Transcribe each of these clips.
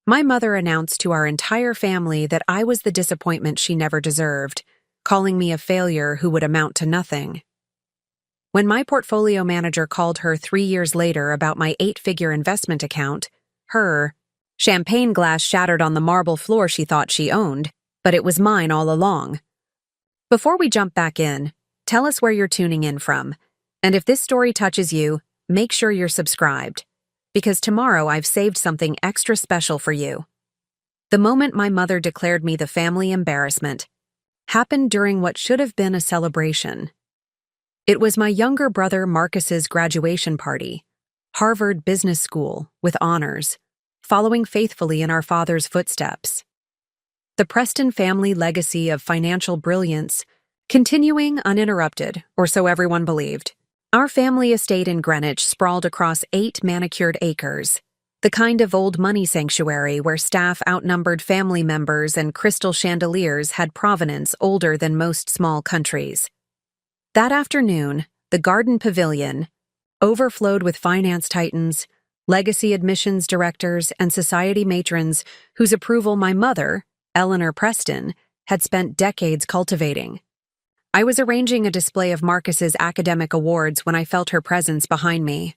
My mother announced to our entire family that I was the disappointment she never deserved, calling me a failure who would amount to nothing. When my portfolio manager called her 3 years later about my 8-figure investment account, her champagne glass shattered on the marble floor she thought she owned, but it was mine all along. Before we jump back in, tell us where you're tuning in from, and if this story touches you, make sure you're subscribed, because tomorrow I've saved something extra special for you. The moment my mother declared me the family embarrassment happened during what should have been a celebration. It was my younger brother Marcus's graduation party, Harvard Business School, with honors, following faithfully in our father's footsteps. The Preston family legacy of financial brilliance continuing uninterrupted, or so everyone believed. Our family estate in Greenwich sprawled across 8 manicured acres, the kind of old money sanctuary where staff outnumbered family members and crystal chandeliers had provenance older than most small countries. That afternoon, the Garden Pavilion overflowed with finance titans, legacy admissions directors, and society matrons whose approval my mother, Eleanor Preston, had spent decades cultivating. I was arranging a display of Marcus's academic awards when I felt her presence behind me.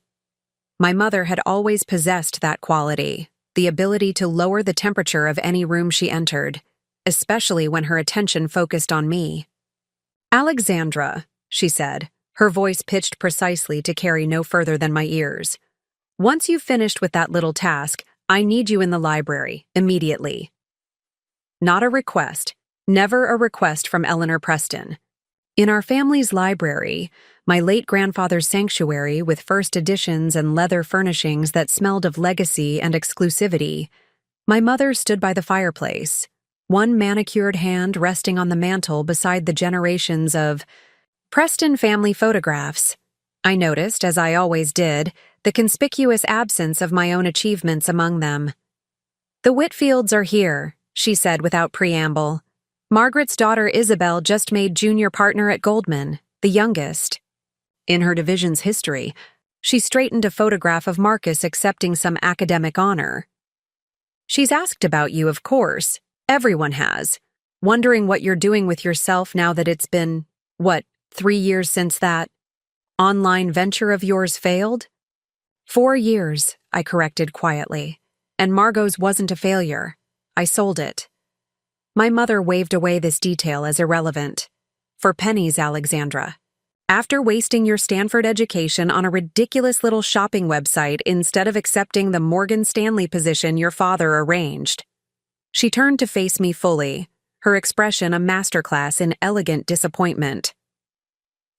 My mother had always possessed that quality, the ability to lower the temperature of any room she entered, especially when her attention focused on me. "Alexandra," she said, her voice pitched precisely to carry no further than my ears. "Once you've finished with that little task, I need you in the library, immediately." Not a request, never a request from Eleanor Preston. In our family's library, my late grandfather's sanctuary with first editions and leather furnishings that smelled of legacy and exclusivity, my mother stood by the fireplace, one manicured hand resting on the mantel beside the generations of Preston family photographs. I noticed, as I always did, the conspicuous absence of my own achievements among them. "The Whitfields are here," she said without preamble. "Margaret's daughter Isabel just made junior partner at Goldman, the youngest." In her division's history, she straightened a photograph of Marcus accepting some academic honor. "She's asked about you, of course. Everyone has. Wondering what you're doing with yourself now that it's been, 3 years since that online venture of yours failed?" 4 years, I corrected quietly. "And Margot's wasn't a failure. I sold it." My mother waved away this detail as irrelevant. "For pennies, Alexandra. After wasting your Stanford education on a ridiculous little shopping website instead of accepting the Morgan Stanley position your father arranged." She turned to face me fully, her expression a masterclass in elegant disappointment.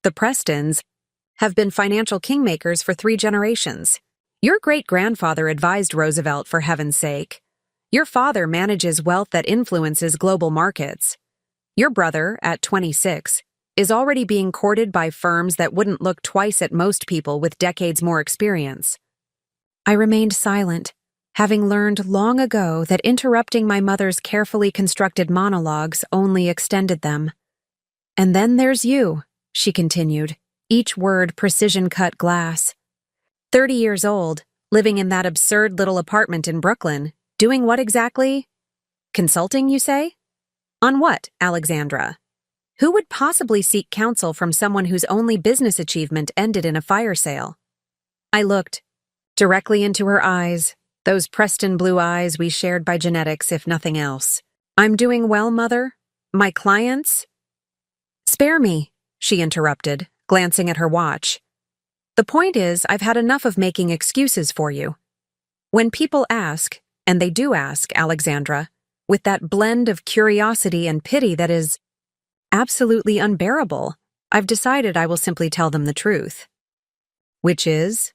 "The Prestons have been financial kingmakers for 3 generations. Your great-grandfather advised Roosevelt, for heaven's sake. Your father manages wealth that influences global markets. Your brother, at 26, is already being courted by firms that wouldn't look twice at most people with decades more experience." I remained silent, having learned long ago that interrupting my mother's carefully constructed monologues only extended them. "And then there's you," she continued, each word precision-cut glass. 30 years old, living in that absurd little apartment in Brooklyn. Doing what exactly? Consulting, you say? On what, Alexandra? Who would possibly seek counsel from someone whose only business achievement ended in a fire sale? I looked directly into her eyes, those Preston blue eyes we shared by genetics, if nothing else. "I'm doing well, Mother. My clients—" "Spare me," she interrupted, glancing at her watch. "The point is, I've had enough of making excuses for you. When people ask, and they do ask, Alexandra, with that blend of curiosity and pity that is absolutely unbearable, I've decided I will simply tell them the truth. Which is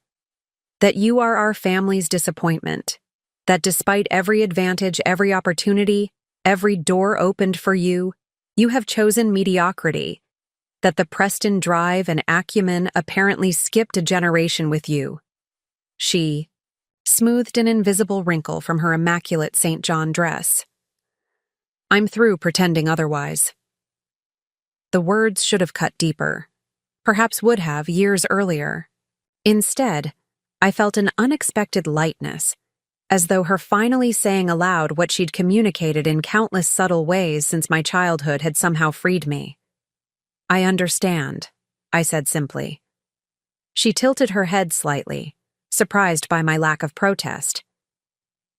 that you are our family's disappointment, that despite every advantage, every opportunity, every door opened for you, you have chosen mediocrity, that the Preston drive and acumen apparently skipped a generation with you." She smoothed an invisible wrinkle from her immaculate St. John dress. "I'm through pretending otherwise." The words should have cut deeper, perhaps would have years earlier. Instead, I felt an unexpected lightness, as though her finally saying aloud what she'd communicated in countless subtle ways since my childhood had somehow freed me. "I understand," I said simply. She tilted her head slightly, surprised by my lack of protest.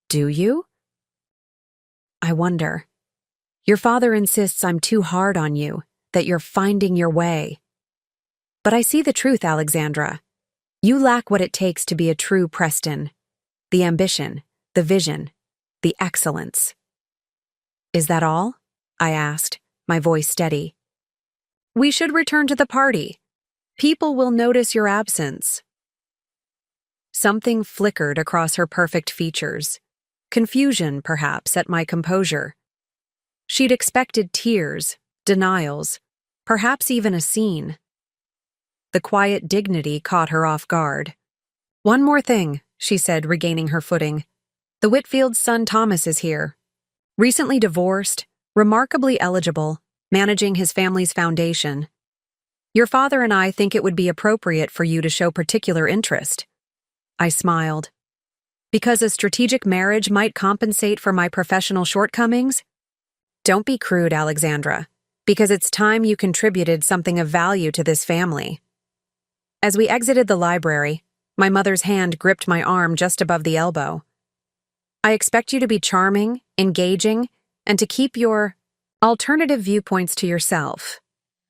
"Do you?" "I wonder. Your father insists I'm too hard on you, that you're finding your way. But I see the truth, Alexandra. You lack what it takes to be a true Preston. The ambition, the vision, the excellence." "Is that all?" I asked, my voice steady. "We should return to the party. People will notice your absence." Something flickered across her perfect features. Confusion, perhaps, at my composure. She'd expected tears, denials, perhaps even a scene. The quiet dignity caught her off guard. "One more thing," she said, regaining her footing. "The Whitfield's son Thomas is here. Recently divorced, remarkably eligible, managing his family's foundation. Your father and I think it would be appropriate for you to show particular interest." I smiled. "Because a strategic marriage might compensate for my professional shortcomings?" "Don't be crude, Alexandra. Because it's time you contributed something of value to this family." As we exited the library, my mother's hand gripped my arm just above the elbow. "I expect you to be charming, engaging, and to keep your alternative viewpoints to yourself.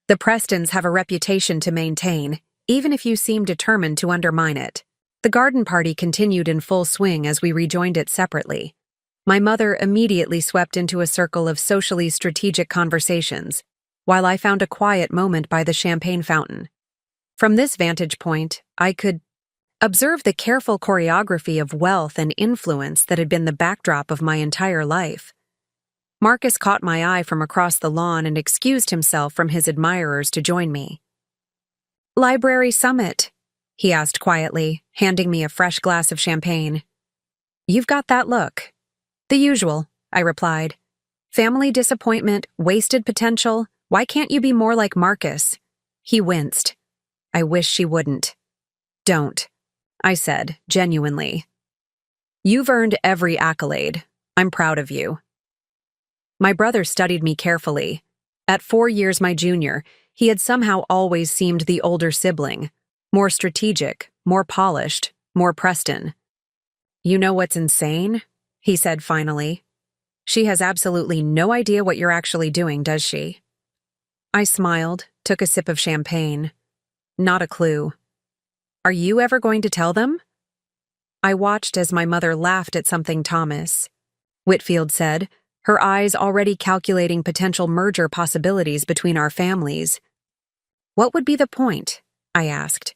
The Prestons have a reputation to maintain, even if you seem determined to undermine it." The garden party continued in full swing as we rejoined it separately. My mother immediately swept into a circle of socially strategic conversations, while I found a quiet moment by the champagne fountain. From this vantage point, I could observe the careful choreography of wealth and influence that had been the backdrop of my entire life. Marcus caught my eye from across the lawn and excused himself from his admirers to join me. "Library summit?" he asked quietly, handing me a fresh glass of champagne. "You've got that look." "The usual," I replied. "Family disappointment, wasted potential. Why can't you be more like Marcus?" He winced. "I wish she wouldn't." "Don't," I said, genuinely. "You've earned every accolade. I'm proud of you." My brother studied me carefully. At 4 years my junior, he had somehow always seemed the older sibling, more strategic, more polished, more Preston. "You know what's insane?" he said finally. "She has absolutely no idea what you're actually doing, does she?" I smiled, took a sip of champagne. "Not a clue." "Are you ever going to tell them?" I watched as my mother laughed at something Thomas. Whitfield said, her eyes already calculating potential merger possibilities between our families. "What would be the point?" I asked.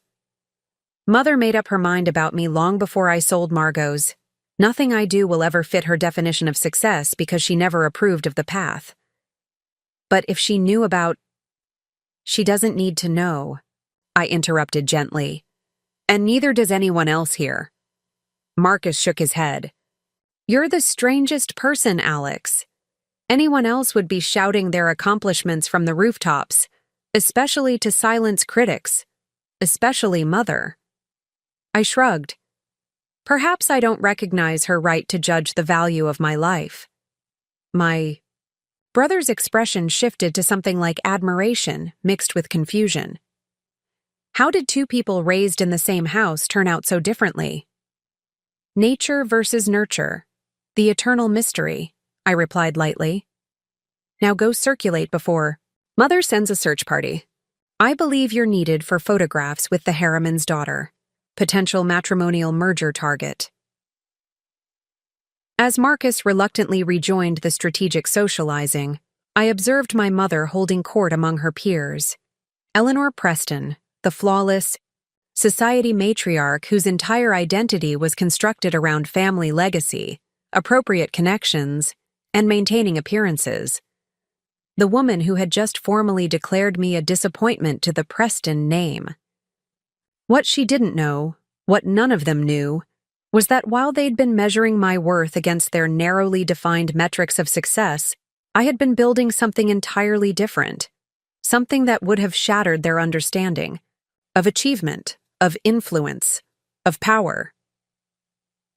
"Mother made up her mind about me long before I sold Margot's. Nothing I do will ever fit her definition of success because she never approved of the path. But if she knew about—" "She doesn't need to know," I interrupted gently. "And neither does anyone else here." Marcus shook his head. "You're the strangest person, Alex. Anyone else would be shouting their accomplishments from the rooftops, especially to silence critics, especially Mother." I shrugged. Perhaps I don't recognize her right to judge the value of my life. My brother's expression shifted to something like admiration mixed with confusion. How did two people raised in the same house turn out so differently? "Nature versus nurture. The eternal mystery," I replied lightly. "Now go circulate before Mother sends a search party. I believe you're needed for photographs with the Harriman's daughter. Potential matrimonial merger target." As Marcus reluctantly rejoined the strategic socializing, I observed my mother holding court among her peers. Eleanor Preston, the flawless society matriarch whose entire identity was constructed around family legacy, appropriate connections, and maintaining appearances. The woman who had just formally declared me a disappointment to the Preston name. What she didn't know, what none of them knew, was that while they'd been measuring my worth against their narrowly defined metrics of success, I had been building something entirely different, something that would have shattered their understanding of achievement, of influence, of power.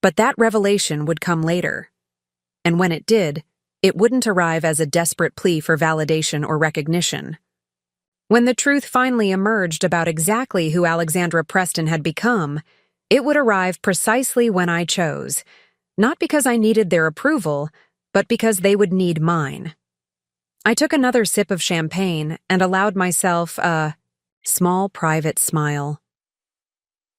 But that revelation would come later. And when it did, it wouldn't arrive as a desperate plea for validation or recognition. When the truth finally emerged about exactly who Alexandra Preston had become, it would arrive precisely when I chose, not because I needed their approval, but because they would need mine. I took another sip of champagne and allowed myself a small private smile.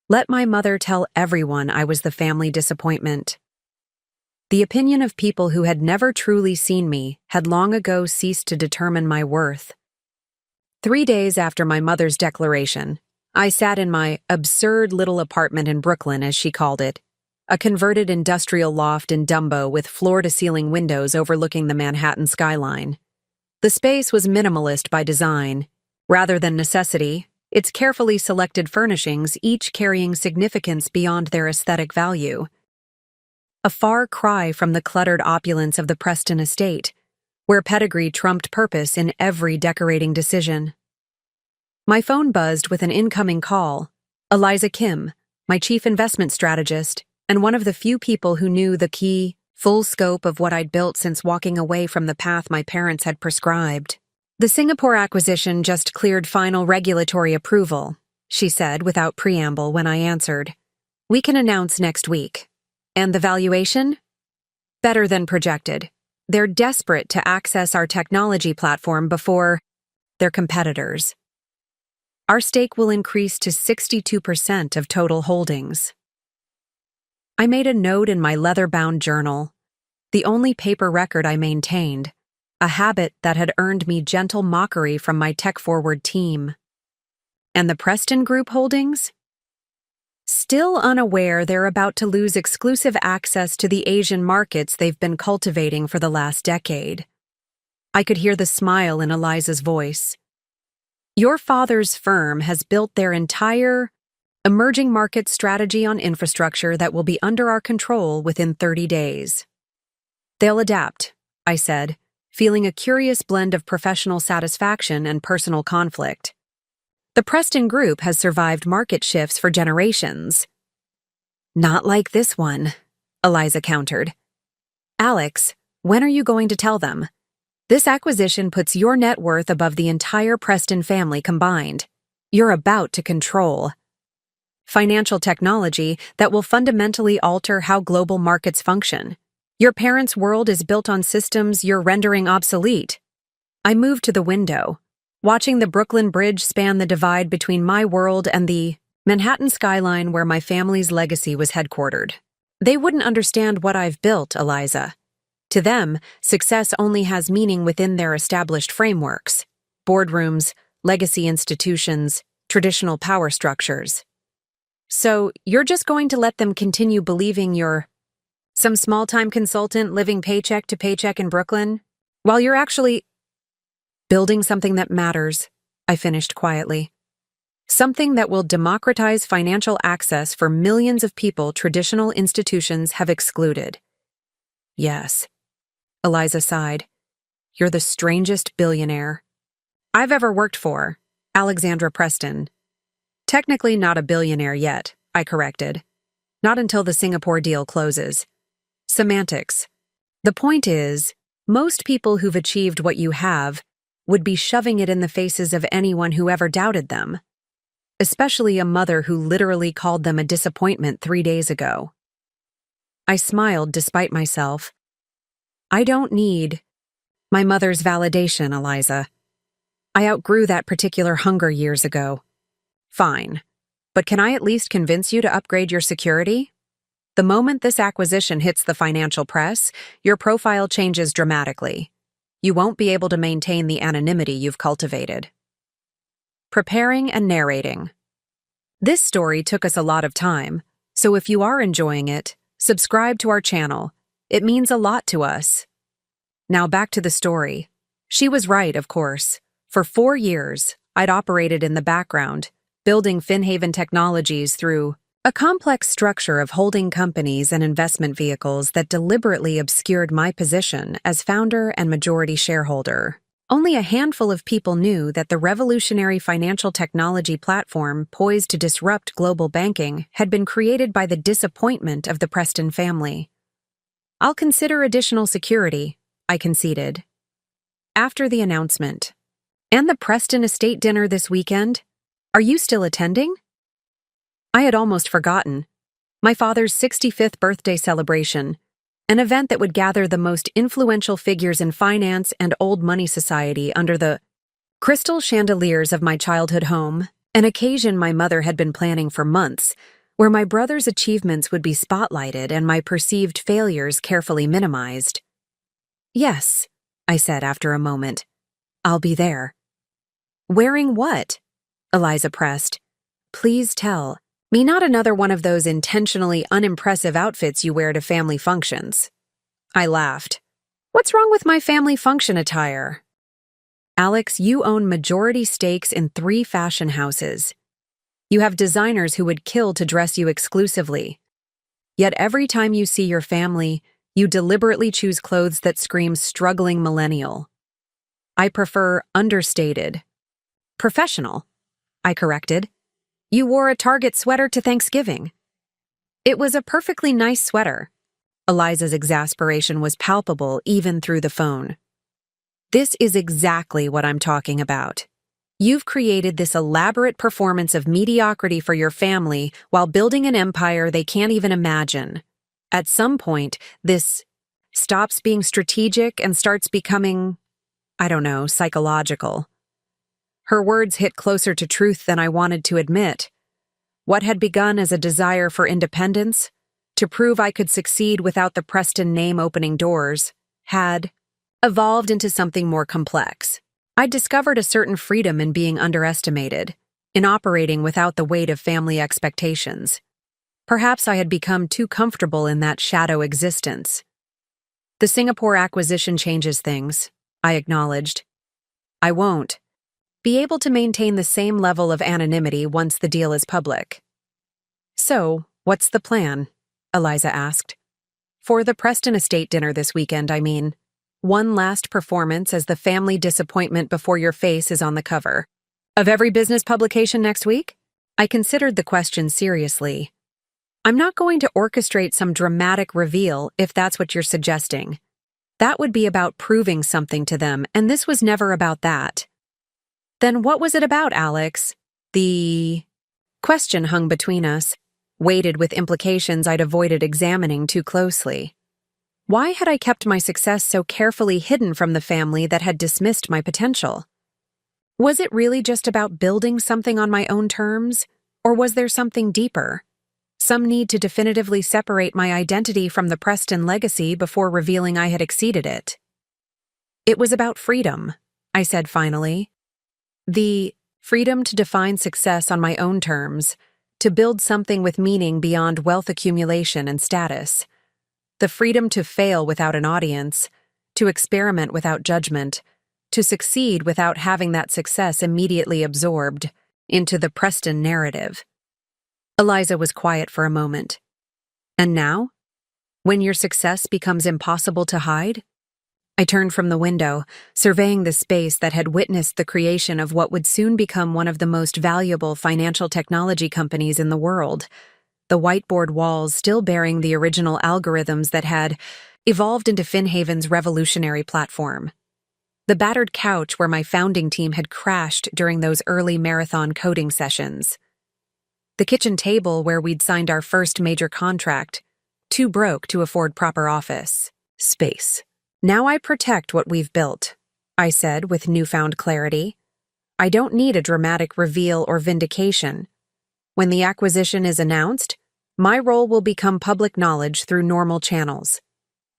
Let my mother tell everyone I was the family disappointment. The opinion of people who had never truly seen me had long ago ceased to determine my worth. 3 days after my mother's declaration, I sat in my absurd little apartment in Brooklyn, as she called it, a converted industrial loft in Dumbo with floor-to-ceiling windows overlooking the Manhattan skyline. The space was minimalist by design. Rather than necessity, its carefully selected furnishings each carrying significance beyond their aesthetic value. A far cry from the cluttered opulence of the Preston estate, where pedigree trumped purpose in every decorating decision. My phone buzzed with an incoming call. Eliza Kim, my chief investment strategist, and one of the few people who knew the full scope of what I'd built since walking away from the path my parents had prescribed. The Singapore acquisition just cleared final regulatory approval, she said without preamble when I answered. We can announce next week. And the valuation? Better than projected. They're desperate to access our technology platform before their competitors. Our stake will increase to 62% of total holdings. I made a note in my leather-bound journal, the only paper record I maintained, a habit that had earned me gentle mockery from my tech-forward team. And the Preston Group holdings? Still unaware they're about to lose exclusive access to the Asian markets they've been cultivating for the last decade. I could hear the smile in Eliza's voice. Your father's firm has built their entire emerging market strategy on infrastructure that will be under our control within 30 days. They'll adapt, I said, feeling a curious blend of professional satisfaction and personal conflict. The Preston Group has survived market shifts for generations. Not like this one, Eliza countered. Alex, when are you going to tell them? This acquisition puts your net worth above the entire Preston family combined. You're about to control financial technology that will fundamentally alter how global markets function. Your parents' world is built on systems you're rendering obsolete. I moved to the window, watching the Brooklyn Bridge span the divide between my world and the Manhattan skyline where my family's legacy was headquartered. They wouldn't understand what I've built, Eliza. To them, success only has meaning within their established frameworks: boardrooms, legacy institutions, traditional power structures. So, you're just going to let them continue believing you're some small-time consultant living paycheck to paycheck in Brooklyn, while you're actually building something that matters, I finished quietly. Something that will democratize financial access for millions of people traditional institutions have excluded. Yes. Eliza sighed. You're the strangest billionaire I've ever worked for, Alexandra Preston. Technically not a billionaire yet, I corrected. Not until the Singapore deal closes. Semantics. The point is, most people who've achieved what you have would be shoving it in the faces of anyone who ever doubted them. Especially a mother who literally called them a disappointment 3 days ago. I smiled despite myself. I don't need my mother's validation, Eliza. I outgrew that particular hunger years ago. Fine. But can I at least convince you to upgrade your security? The moment this acquisition hits the financial press, your profile changes dramatically. You won't be able to maintain the anonymity you've cultivated. Preparing and narrating. This story took us a lot of time, so if you are enjoying it, subscribe to our channel. It means a lot to us. Now back to the story. She was right, of course. For 4 years, I'd operated in the background, building Finhaven Technologies through a complex structure of holding companies and investment vehicles that deliberately obscured my position as founder and majority shareholder. Only a handful of people knew that the revolutionary financial technology platform poised to disrupt global banking had been created by the disappointment of the Preston family. "I'll consider additional security," I conceded. After the announcement, "And the Preston estate dinner this weekend? Are you still attending?" I had almost forgotten. My father's 65th birthday celebration, an event that would gather the most influential figures in finance and old money society under the crystal chandeliers of my childhood home, an occasion my mother had been planning for months, where my brother's achievements would be spotlighted and my perceived failures carefully minimized. "Yes," I said after a moment. "I'll be there." "Wearing what?" Eliza pressed. "Please tell me not another one of those intentionally unimpressive outfits you wear to family functions." I laughed. "What's wrong with my family function attire?" "Alex, you own majority stakes in 3 fashion houses. You have designers who would kill to dress you exclusively. Yet every time you see your family, you deliberately choose clothes that scream struggling millennial." "I prefer understated." "Professional," I corrected. "You wore a Target sweater to Thanksgiving." "It was a perfectly nice sweater." Eliza's exasperation was palpable even through the phone. "This is exactly what I'm talking about. You've created this elaborate performance of mediocrity for your family while building an empire they can't even imagine. At some point, this stops being strategic and starts becoming, I don't know, psychological." Her words hit closer to truth than I wanted to admit. What had begun as a desire for independence, to prove I could succeed without the Preston name opening doors, had evolved into something more complex. I'd discovered a certain freedom in being underestimated, in operating without the weight of family expectations. Perhaps I had become too comfortable in that shadow existence. "The Singapore acquisition changes things," I acknowledged. "I won't be able to maintain the same level of anonymity once the deal is public." "So, what's the plan?" Eliza asked. "For the Preston estate dinner this weekend, I mean. One last performance as the family disappointment before your face is on the cover of every business publication next week?" I considered the question seriously. "I'm not going to orchestrate some dramatic reveal if that's what you're suggesting. That would be about proving something to them, and this was never about that." "Then what was it about, Alex?" The question hung between us, weighted with implications I'd avoided examining too closely. Why had I kept my success so carefully hidden from the family that had dismissed my potential? Was it really just about building something on my own terms, or was there something deeper? Some need to definitively separate my identity from the Preston legacy before revealing I had exceeded it. "It was about freedom," I said finally. "The freedom to define success on my own terms, to build something with meaning beyond wealth accumulation and status. The freedom to fail without an audience, to experiment without judgment, to succeed without having that success immediately absorbed into the Preston narrative." Eliza was quiet for a moment. "And now? When your success becomes impossible to hide?" I turned from the window, surveying the space that had witnessed the creation of what would soon become one of the most valuable financial technology companies in the world, the whiteboard walls still bearing the original algorithms that had evolved into Finhaven's revolutionary platform. The battered couch where my founding team had crashed during those early marathon coding sessions. The kitchen table where we'd signed our first major contract, too broke to afford proper office space. "Now I protect what we've built," I said with newfound clarity. "I don't need a dramatic reveal or vindication. When the acquisition is announced, my role will become public knowledge through normal channels.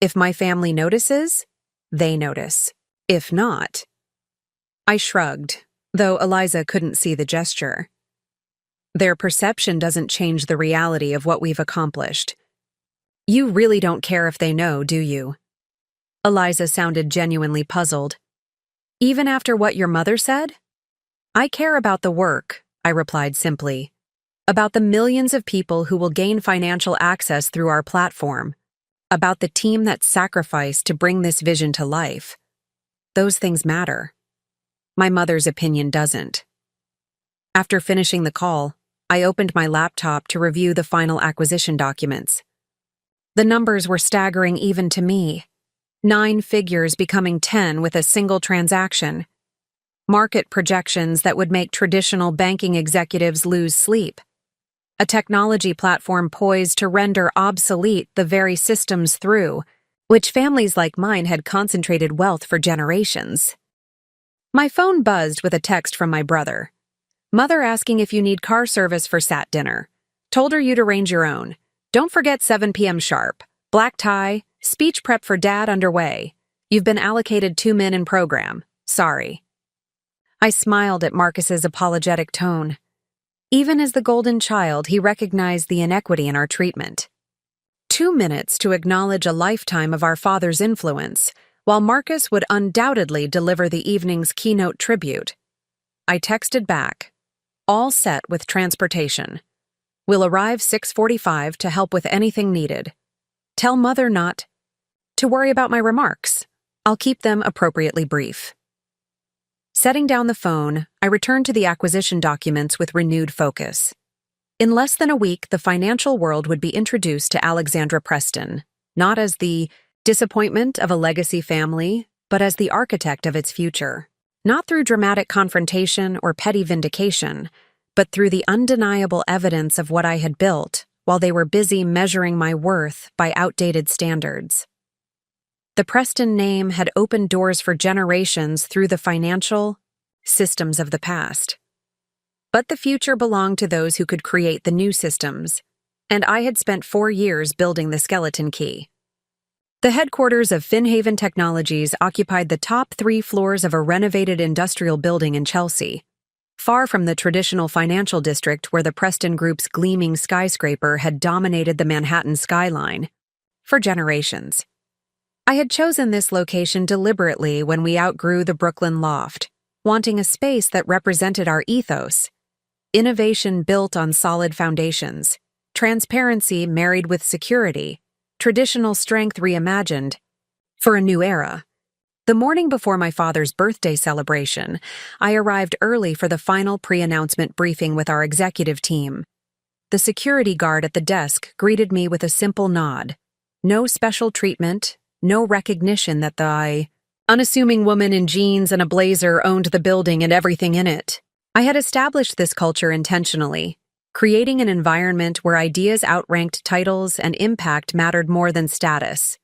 If my family notices, they notice. If not..." I shrugged, though Eliza couldn't see the gesture. "Their perception doesn't change the reality of what we've accomplished. You really don't care if they know, do you?" Eliza sounded genuinely puzzled. "Even after what your mother said?" "I care about the work," I replied simply. "About the millions of people who will gain financial access through our platform. About the team that's sacrificed to bring this vision to life. Those things matter." My mother's opinion doesn't. After finishing the call, I opened my laptop to review the final acquisition documents. The numbers were staggering even to me. 9 figures becoming 10 with a single transaction. Market projections that would make traditional banking executives lose sleep. A technology platform poised to render obsolete the very systems through which families like mine had concentrated wealth for generations. My phone buzzed with a text from my brother. Mother asking if you need car service for Sat dinner. Told her you'd arrange your own. Don't forget 7 p.m. sharp. Black tie, speech prep for Dad underway. You've been allocated 2 men in program. Sorry. I smiled at Marcus's apologetic tone. Even as the golden child, he recognized the inequity in our treatment. 2 minutes to acknowledge a lifetime of our father's influence, while Marcus would undoubtedly deliver the evening's keynote tribute. I texted back, all set with transportation. Will arrive 6:45 to help with anything needed. Tell Mother not to worry about my remarks. I'll keep them appropriately brief. Setting down the phone, I returned to the acquisition documents with renewed focus. In less than a week, the financial world would be introduced to Alexandra Preston, not as the disappointment of a legacy family, but as the architect of its future. Not through dramatic confrontation or petty vindication, but through the undeniable evidence of what I had built while they were busy measuring my worth by outdated standards. The Preston name had opened doors for generations through the financial systems of the past. But the future belonged to those who could create the new systems, and I had spent 4 years building the skeleton key. The headquarters of Finhaven Technologies occupied the top 3 floors of a renovated industrial building in Chelsea, far from the traditional financial district where the Preston Group's gleaming skyscraper had dominated the Manhattan skyline for generations. I had chosen this location deliberately when we outgrew the Brooklyn loft, wanting a space that represented our ethos. Innovation built on solid foundations, transparency married with security, traditional strength reimagined for a new era. The morning before my father's birthday celebration, I arrived early for the final pre-announcement briefing with our executive team. The security guard at the desk greeted me with a simple nod. No special treatment, no recognition that the unassuming woman in jeans and a blazer owned the building and everything in it. I had established this culture intentionally, creating an environment where ideas outranked titles and impact mattered more than status.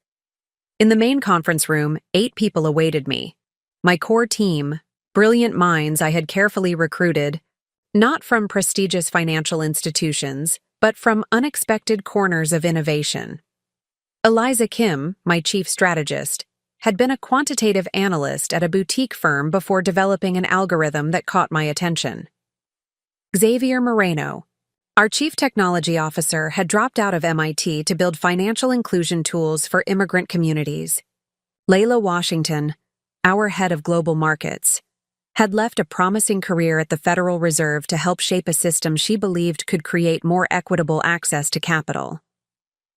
In the main conference room, 8 people awaited me. My core team, brilliant minds I had carefully recruited, not from prestigious financial institutions, but from unexpected corners of innovation. Eliza Kim, my chief strategist, had been a quantitative analyst at a boutique firm before developing an algorithm that caught my attention. Xavier Moreno, our chief technology officer, had dropped out of MIT to build financial inclusion tools for immigrant communities. Layla Washington, our head of global markets, had left a promising career at the Federal Reserve to help shape a system she believed could create more equitable access to capital.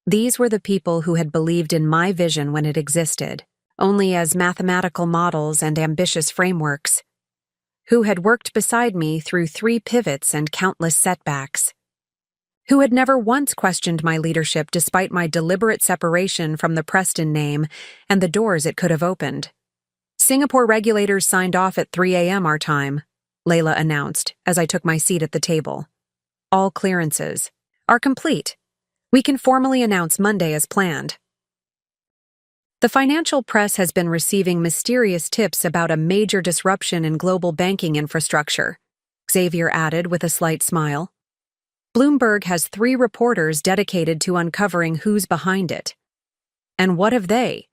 These were the people who had believed in my vision when it existed, only as mathematical models and ambitious frameworks, who had worked beside me through 3 pivots and countless setbacks, who had never once questioned my leadership despite my deliberate separation from the Preston name and the doors it could have opened. Singapore regulators signed off at 3 a.m. our time, Layla announced as I took my seat at the table. All clearances are complete. We can formally announce Monday as planned. The financial press has been receiving mysterious tips about a major disruption in global banking infrastructure, Xavier added with a slight smile. Bloomberg has 3 reporters dedicated to uncovering who's behind it. And what have they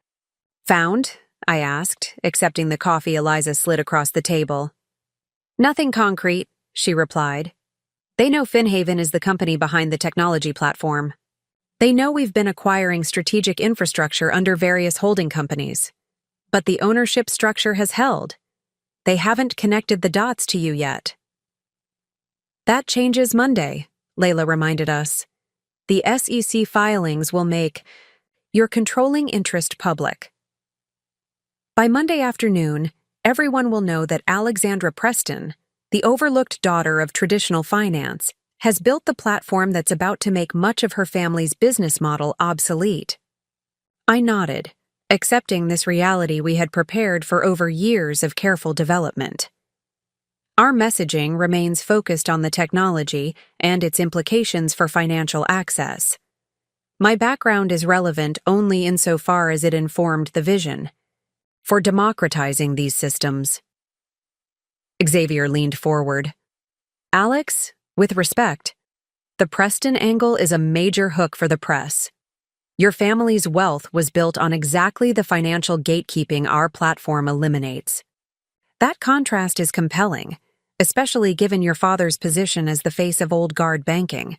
found? I asked, accepting the coffee Eliza slid across the table. Nothing concrete, she replied. They know Finhaven is the company behind the technology platform. They know we've been acquiring strategic infrastructure under various holding companies. But the ownership structure has held. They haven't connected the dots to you yet. That changes Monday, Layla reminded us. The SEC filings will make your controlling interest public. By Monday afternoon, everyone will know that Alexandra Preston, the overlooked daughter of traditional finance, has built the platform that's about to make much of her family's business model obsolete. I nodded, accepting this reality we had prepared for over years of careful development. Our messaging remains focused on the technology and its implications for financial access. My background is relevant only insofar as it informed the vision for democratizing these systems. Xavier leaned forward. Alex, with respect, the Preston angle is a major hook for the press. Your family's wealth was built on exactly the financial gatekeeping our platform eliminates. That contrast is compelling, especially given your father's position as the face of old guard banking.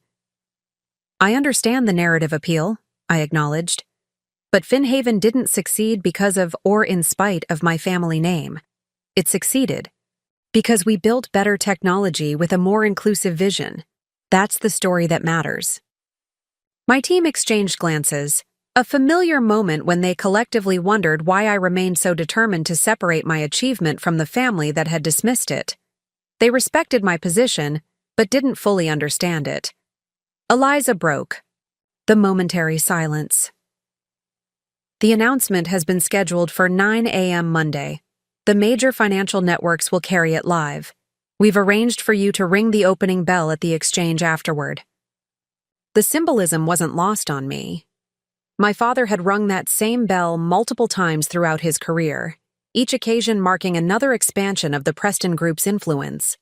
I understand the narrative appeal, I acknowledged. But Finhaven didn't succeed because of or in spite of my family name. It succeeded because we built better technology with a more inclusive vision. That's the story that matters. My team exchanged glances, a familiar moment when they collectively wondered why I remained so determined to separate my achievement from the family that had dismissed it. They respected my position, but didn't fully understand it. Eliza broke the momentary silence. The announcement has been scheduled for 9 a.m. Monday. The major financial networks will carry it live. We've arranged for you to ring the opening bell at the exchange afterward. The symbolism wasn't lost on me. My father had rung that same bell multiple times throughout his career, each occasion marking another expansion of the Preston Group's influence.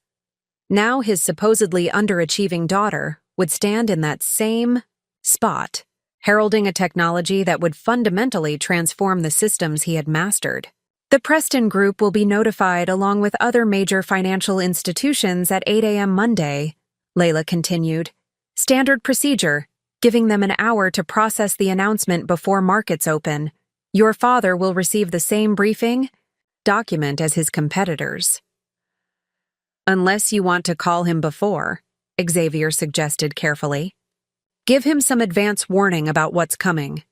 Now his supposedly underachieving daughter would stand in that same spot, heralding a technology that would fundamentally transform the systems he had mastered. The Preston Group will be notified along with other major financial institutions at 8 a.m. Monday, Layla continued. Standard procedure, giving them an hour to process the announcement before markets open. Your father will receive the same briefing document as his competitors. Unless you want to call him before, Xavier suggested carefully. Give him some advance warning about what's coming.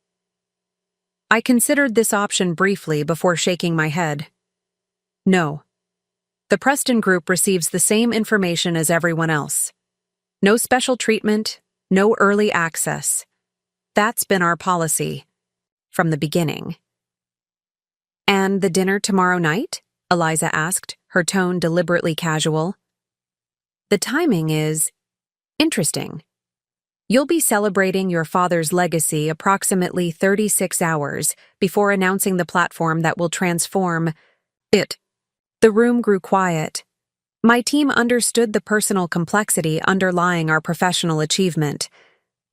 I considered this option briefly before shaking my head. No. The Preston Group receives the same information as everyone else. No special treatment, no early access. That's been our policy from the beginning. And the dinner tomorrow night? Eliza asked, her tone deliberately casual. The timing is interesting. You'll be celebrating your father's legacy approximately 36 hours before announcing the platform that will transform it. The room grew quiet. My team understood the personal complexity underlying our professional achievement.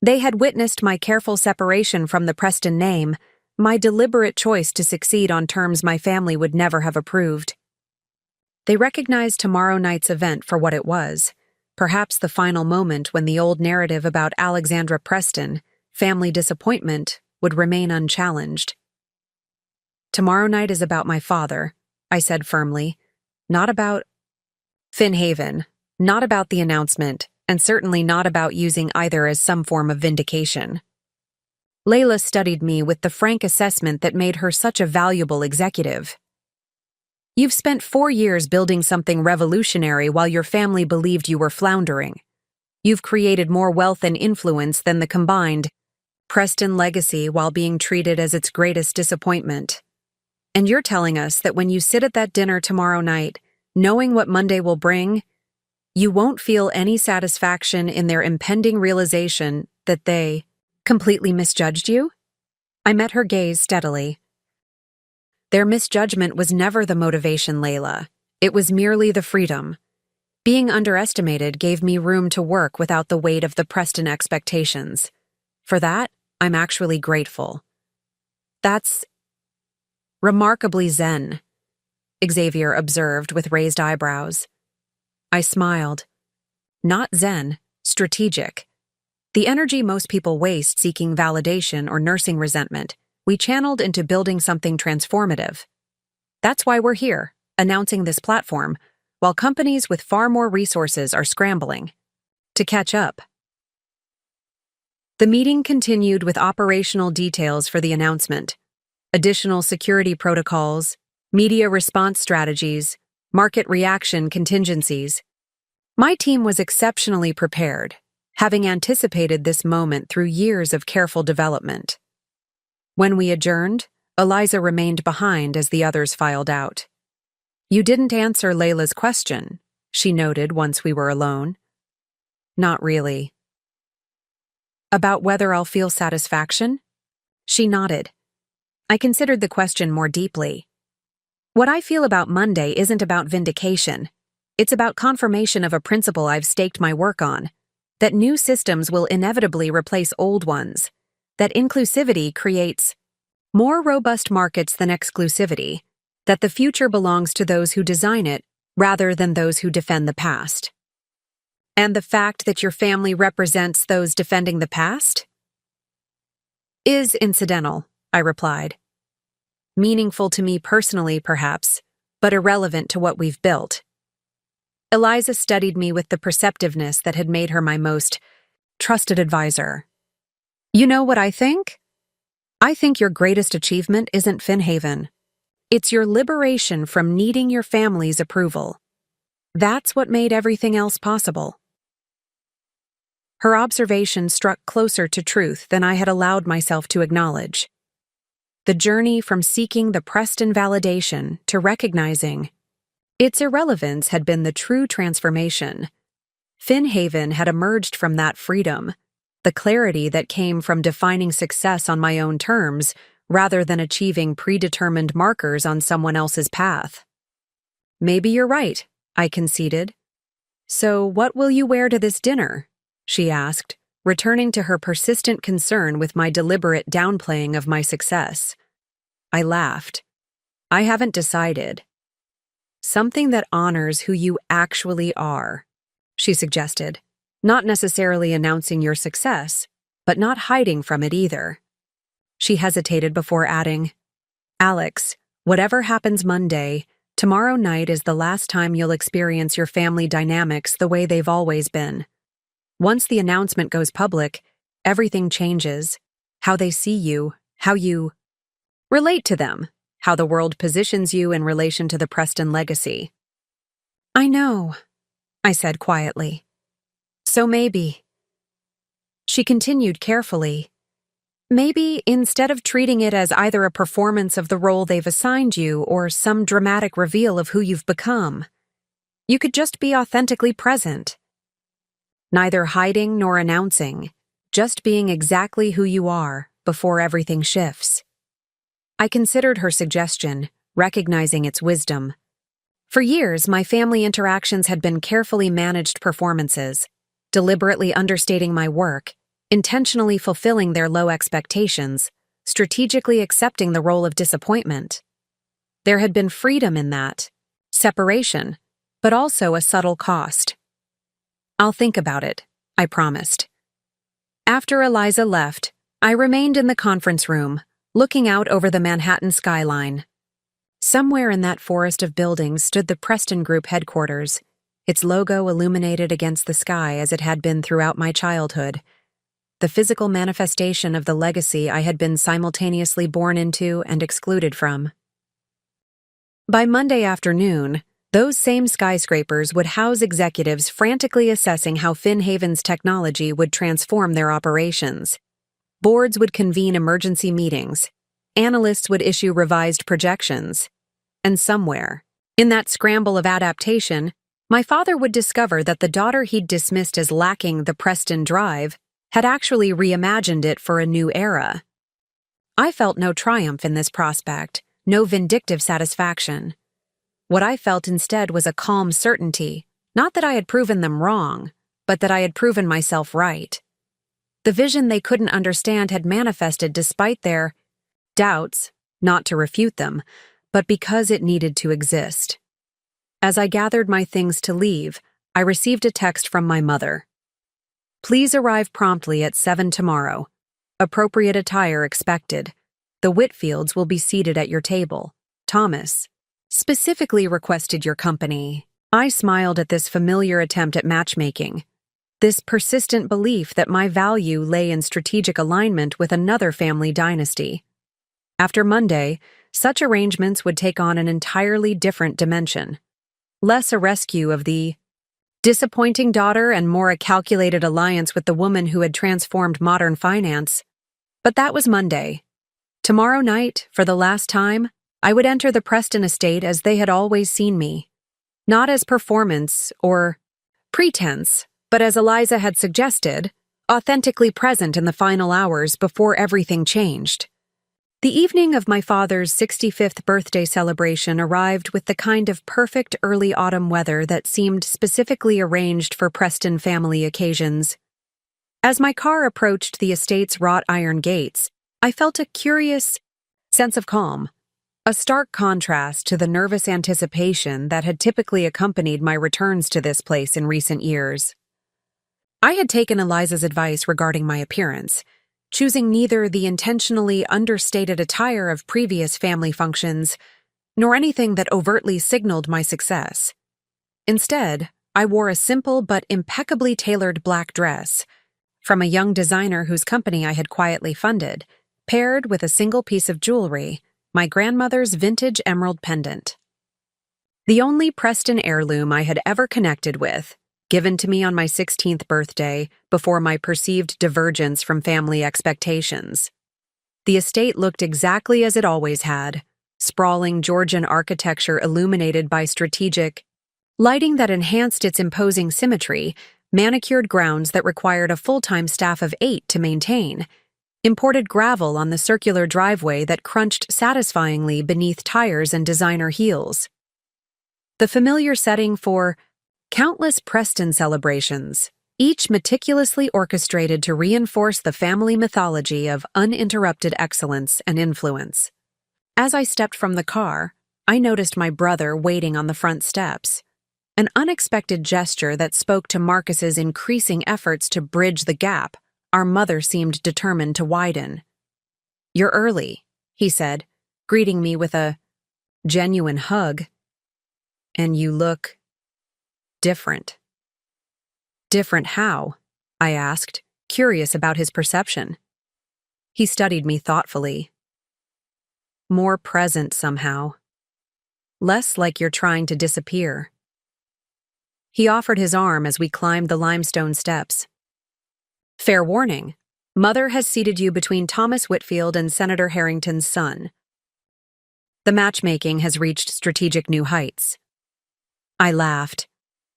They had witnessed my careful separation from the Preston name, my deliberate choice to succeed on terms my family would never have approved. They recognized tomorrow night's event for what it was. Perhaps the final moment when the old narrative about Alexandra Preston, family disappointment, would remain unchallenged. Tomorrow night is about my father, I said firmly. Not about Finhaven, not about the announcement, and certainly not about using either as some form of vindication. Layla studied me with the frank assessment that made her such a valuable executive. You've spent 4 years building something revolutionary while your family believed you were floundering. You've created more wealth and influence than the combined Preston legacy while being treated as its greatest disappointment. And you're telling us that when you sit at that dinner tomorrow night, knowing what Monday will bring, you won't feel any satisfaction in their impending realization that they completely misjudged you? I met her gaze steadily. Their misjudgment was never the motivation, Layla. It was merely the freedom. Being underestimated gave me room to work without the weight of the Preston expectations. For that, I'm actually grateful. That's remarkably zen, Xavier observed with raised eyebrows. I smiled. Not zen, strategic. The energy most people waste seeking validation or nursing resentment, we channeled into building something transformative. That's why we're here, announcing this platform, while companies with far more resources are scrambling to catch up. The meeting continued with operational details for the announcement, additional security protocols, media response strategies, market reaction contingencies. My team was exceptionally prepared, having anticipated this moment through years of careful development. When we adjourned, Eliza remained behind as the others filed out. "You didn't answer Layla's question," she noted once we were alone. "Not really." "About whether I'll feel satisfaction?" She nodded. I considered the question more deeply. What I feel about Monday isn't about vindication. It's about confirmation of a principle I've staked my work on, that new systems will inevitably replace old ones, that inclusivity creates more robust markets than exclusivity, that the future belongs to those who design it rather than those who defend the past. "And the fact that your family represents those defending the past?" "Is incidental," I replied. "Meaningful to me personally, perhaps, but irrelevant to what we've built." Eliza studied me with the perceptiveness that had made her my most trusted advisor. "You know what I think? I think your greatest achievement isn't Finhaven. It's your liberation from needing your family's approval. That's what made everything else possible." Her observation struck closer to truth than I had allowed myself to acknowledge. The journey from seeking the Preston validation to recognizing its irrelevance had been the true transformation. Finhaven had emerged from that freedom, the clarity that came from defining success on my own terms rather than achieving predetermined markers on someone else's path. "Maybe you're right," I conceded. "So what will you wear to this dinner?" she asked, returning to her persistent concern with my deliberate downplaying of my success. I laughed. "I haven't decided." "Something that honors who you actually are," she suggested, not necessarily announcing your success, but not hiding from it either. She hesitated before adding, "Alex, whatever happens Monday, tomorrow night is the last time you'll experience your family dynamics the way they've always been. Once the announcement goes public, everything changes. How they see you, how you relate to them, how the world positions you in relation to the Preston legacy." "I know," I said quietly. "So maybe." She continued carefully. "Maybe instead of treating it as either a performance of the role they've assigned you or some dramatic reveal of who you've become, you could just be authentically present. Neither hiding nor announcing, just being exactly who you are before everything shifts." I considered her suggestion, recognizing its wisdom. For years, my family interactions had been carefully managed performances, deliberately understating my work, intentionally fulfilling their low expectations, strategically accepting the role of disappointment. There had been freedom in that, separation, but also a subtle cost. "I'll think about it," I promised. After Eliza left, I remained in the conference room, looking out over the Manhattan skyline. Somewhere in that forest of buildings stood the Preston Group headquarters, its logo illuminated against the sky as it had been throughout my childhood, the physical manifestation of the legacy I had been simultaneously born into and excluded from. By Monday afternoon, those same skyscrapers would house executives frantically assessing how Finhaven's technology would transform their operations. Boards would convene emergency meetings, analysts would issue revised projections, and somewhere, in that scramble of adaptation, my father would discover that the daughter he'd dismissed as lacking the Preston drive had actually reimagined it for a new era. I felt no triumph in this prospect, no vindictive satisfaction. What I felt instead was a calm certainty, not that I had proven them wrong, but that I had proven myself right. The vision they couldn't understand had manifested despite their doubts, not to refute them, but because it needed to exist. As I gathered my things to leave, I received a text from my mother. "Please arrive promptly at 7 tomorrow. Appropriate attire expected. The Whitfields will be seated at your table. Thomas. Specifically requested your company." I smiled at this familiar attempt at matchmaking, this persistent belief that my value lay in strategic alignment with another family dynasty. After Monday, such arrangements would take on an entirely different dimension. Less a rescue of the disappointing daughter and more a calculated alliance with the woman who had transformed modern finance. But that was Monday. Tomorrow night, for the last time, I would enter the Preston estate as they had always seen me. Not as performance or pretense, but as Eliza had suggested, authentically present in the final hours before everything changed. The evening of my father's 65th birthday celebration arrived with the kind of perfect early autumn weather that seemed specifically arranged for Preston family occasions. As my car approached the estate's wrought iron gates, I felt a curious sense of calm, a stark contrast to the nervous anticipation that had typically accompanied my returns to this place in recent years. I had taken Eliza's advice regarding my appearance, choosing neither the intentionally understated attire of previous family functions nor anything that overtly signaled my success. Instead, I wore a simple but impeccably tailored black dress from a young designer whose company I had quietly funded, paired with a single piece of jewelry, my grandmother's vintage emerald pendant. The only Preston heirloom I had ever connected with, given to me on my 16th birthday before my perceived divergence from family expectations. The estate looked exactly as it always had, sprawling Georgian architecture illuminated by strategic lighting that enhanced its imposing symmetry, manicured grounds that required a full-time staff of 8 to maintain, imported gravel on the circular driveway that crunched satisfyingly beneath tires and designer heels. The familiar setting for countless Preston celebrations, each meticulously orchestrated to reinforce the family mythology of uninterrupted excellence and influence. As I stepped from the car, I noticed my brother waiting on the front steps, an unexpected gesture that spoke to Marcus's increasing efforts to bridge the gap our mother seemed determined to widen. "You're early," he said, greeting me with a genuine hug. "And you look different." "Different how?" I asked, curious about his perception. He studied me thoughtfully. "More present somehow. Less like you're trying to disappear." He offered his arm as we climbed the limestone steps. "Fair warning, Mother has seated you between Thomas Whitfield and Senator Harrington's son. The matchmaking has reached strategic new heights." I laughed.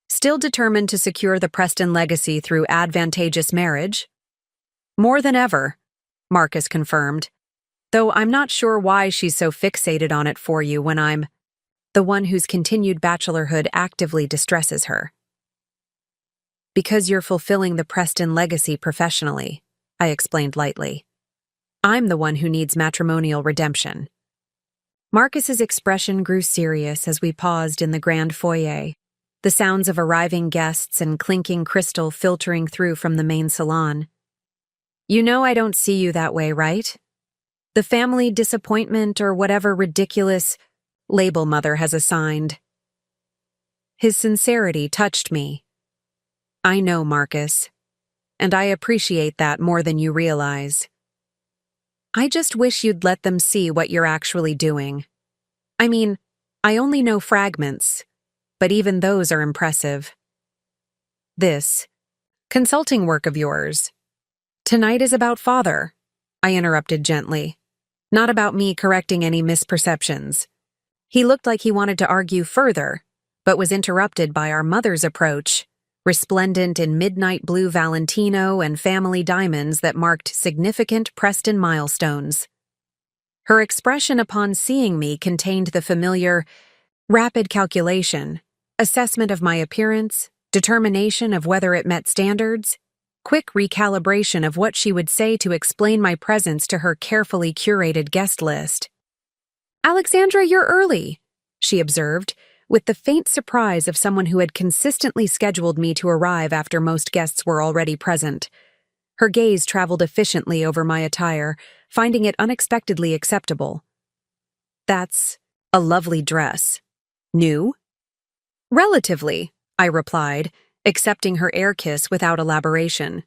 "Still determined to secure the Preston legacy through advantageous marriage?" "More than ever," Marcus confirmed, "though I'm not sure why she's so fixated on it for you when I'm the one whose continued bachelorhood actively distresses her." "Because you're fulfilling the Preston legacy professionally," I explained lightly. "I'm the one who needs matrimonial redemption." Marcus's expression grew serious as we paused in the grand foyer, the sounds of arriving guests and clinking crystal filtering through from the main salon. "You know I don't see you that way, right? The family disappointment or whatever ridiculous label Mother has assigned." His sincerity touched me. "I know, Marcus, and I appreciate that more than you realize. I just wish you'd let them see what you're actually doing. I mean, I only know fragments, but even those are impressive. This consulting work of yours. Tonight is about Father," I interrupted gently, "not about me correcting any misperceptions." He looked like he wanted to argue further, but was interrupted by our mother's approach, resplendent in midnight blue Valentino and family diamonds that marked significant Preston milestones. Her expression upon seeing me contained the familiar, rapid calculation, assessment of my appearance, determination of whether it met standards, quick recalibration of what she would say to explain my presence to her carefully curated guest list. "Alexandra, you're early," she observed, with the faint surprise of someone who had consistently scheduled me to arrive after most guests were already present. Her gaze traveled efficiently over my attire, finding it unexpectedly acceptable. "That's a lovely dress. New?" "Relatively," I replied, accepting her air kiss without elaboration.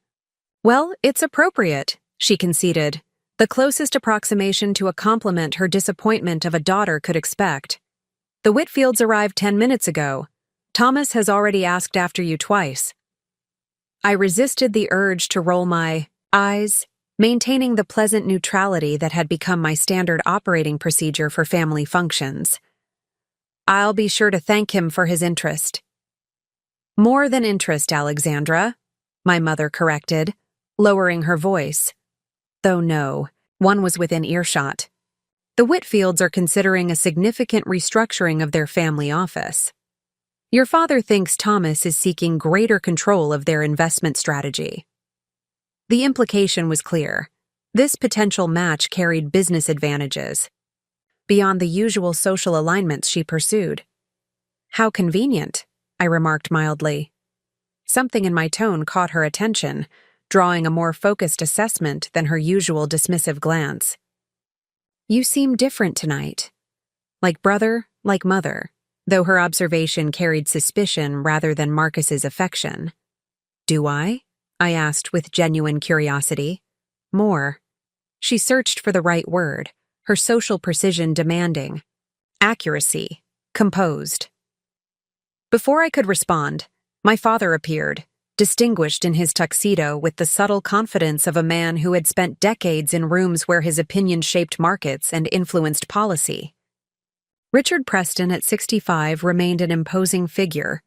"Well, it's appropriate," she conceded, The closest approximation to a compliment her disappointment of a daughter could expect. The Whitfields arrived 10 minutes ago. Thomas has already asked after you twice. I resisted the urge to roll my eyes, maintaining the pleasant neutrality that had become my standard operating procedure for family functions. I'll be sure to thank him for his interest. More than interest, Alexandra, my mother corrected, lowering her voice. Though no, one was within earshot. The Whitfields are considering a significant restructuring of their family office. Your father thinks Thomas is seeking greater control of their investment strategy. The implication was clear. This potential match carried business advantages, beyond the usual social alignments she pursued. How convenient, I remarked mildly. Something in my tone caught her attention, drawing a more focused assessment than her usual dismissive glance. You seem different tonight. Like brother, like mother, though her observation carried suspicion rather than Marcus's affection. Do I? I asked with genuine curiosity. More. She searched for the right word, her social precision demanding. Accuracy. Composed. Before I could respond, my father appeared, distinguished in his tuxedo with the subtle confidence of a man who had spent decades in rooms where his opinion shaped markets and influenced policy. Richard Preston at 65 remained an imposing figure,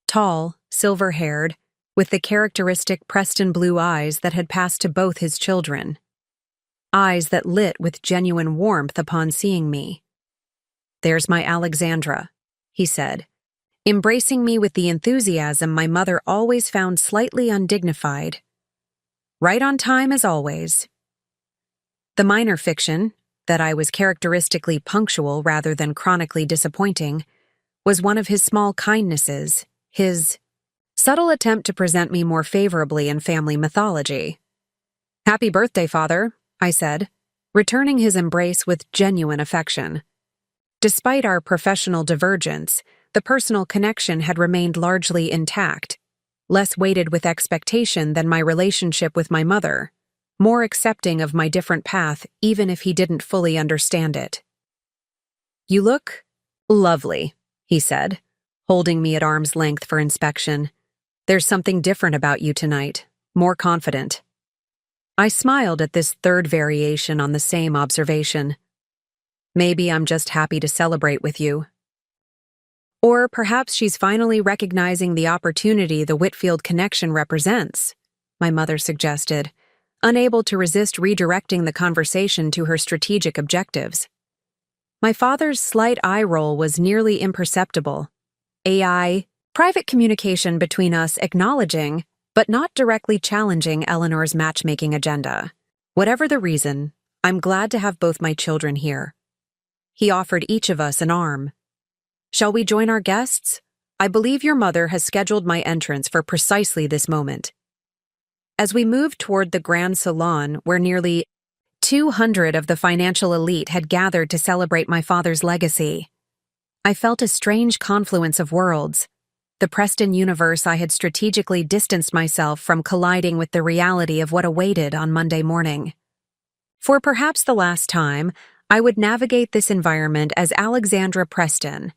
tall, silver-haired, with the characteristic Preston blue eyes that had passed to both his children. Eyes that lit with genuine warmth upon seeing me. There's my Alexandra, he said, embracing me with the enthusiasm my mother always found slightly undignified. Right on time as always. The minor fiction, that I was characteristically punctual rather than chronically disappointing, was one of his small kindnesses, his subtle attempt to present me more favorably in family mythology. Happy birthday, Father, I said, returning his embrace with genuine affection. Despite our professional divergence, the personal connection had remained largely intact, less weighted with expectation than my relationship with my mother, more accepting of my different path even if he didn't fully understand it. You look lovely, he said, holding me at arm's length for inspection. There's something different about you tonight, more confident. I smiled at this third variation on the same observation. Maybe I'm just happy to celebrate with you. Or perhaps she's finally recognizing the opportunity the Whitfield connection represents, my mother suggested, unable to resist redirecting the conversation to her strategic objectives. My father's slight eye roll was nearly imperceptible. Private communication between us acknowledging, but not directly challenging Eleanor's matchmaking agenda. Whatever the reason, I'm glad to have both my children here. He offered each of us an arm. Shall we join our guests? I believe your mother has scheduled my entrance for precisely this moment. As we moved toward the grand salon where nearly 200 of the financial elite had gathered to celebrate my father's legacy, I felt a strange confluence of worlds. The Preston universe I had strategically distanced myself from colliding with the reality of what awaited on Monday morning. For perhaps the last time, I would navigate this environment as Alexandra Preston,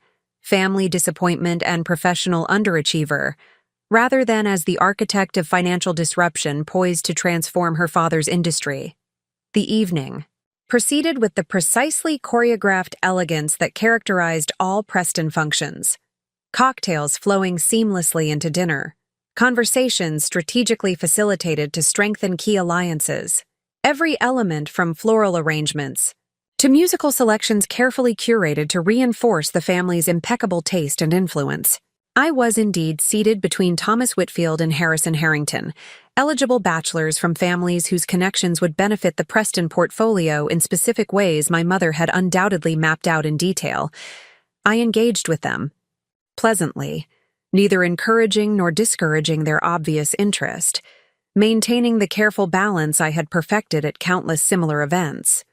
family disappointment and professional underachiever, rather than as the architect of financial disruption poised to transform her father's industry. The evening proceeded with the precisely choreographed elegance that characterized all Preston functions. Cocktails flowing seamlessly into dinner, conversations strategically facilitated to strengthen key alliances, every element from floral arrangements to musical selections carefully curated to reinforce the family's impeccable taste and influence. I was indeed seated between Thomas Whitfield and Harrison Harrington, eligible bachelors from families whose connections would benefit the Preston portfolio in specific ways my mother had undoubtedly mapped out in detail. I engaged with them, pleasantly, neither encouraging nor discouraging their obvious interest, maintaining the careful balance I had perfected at countless similar events.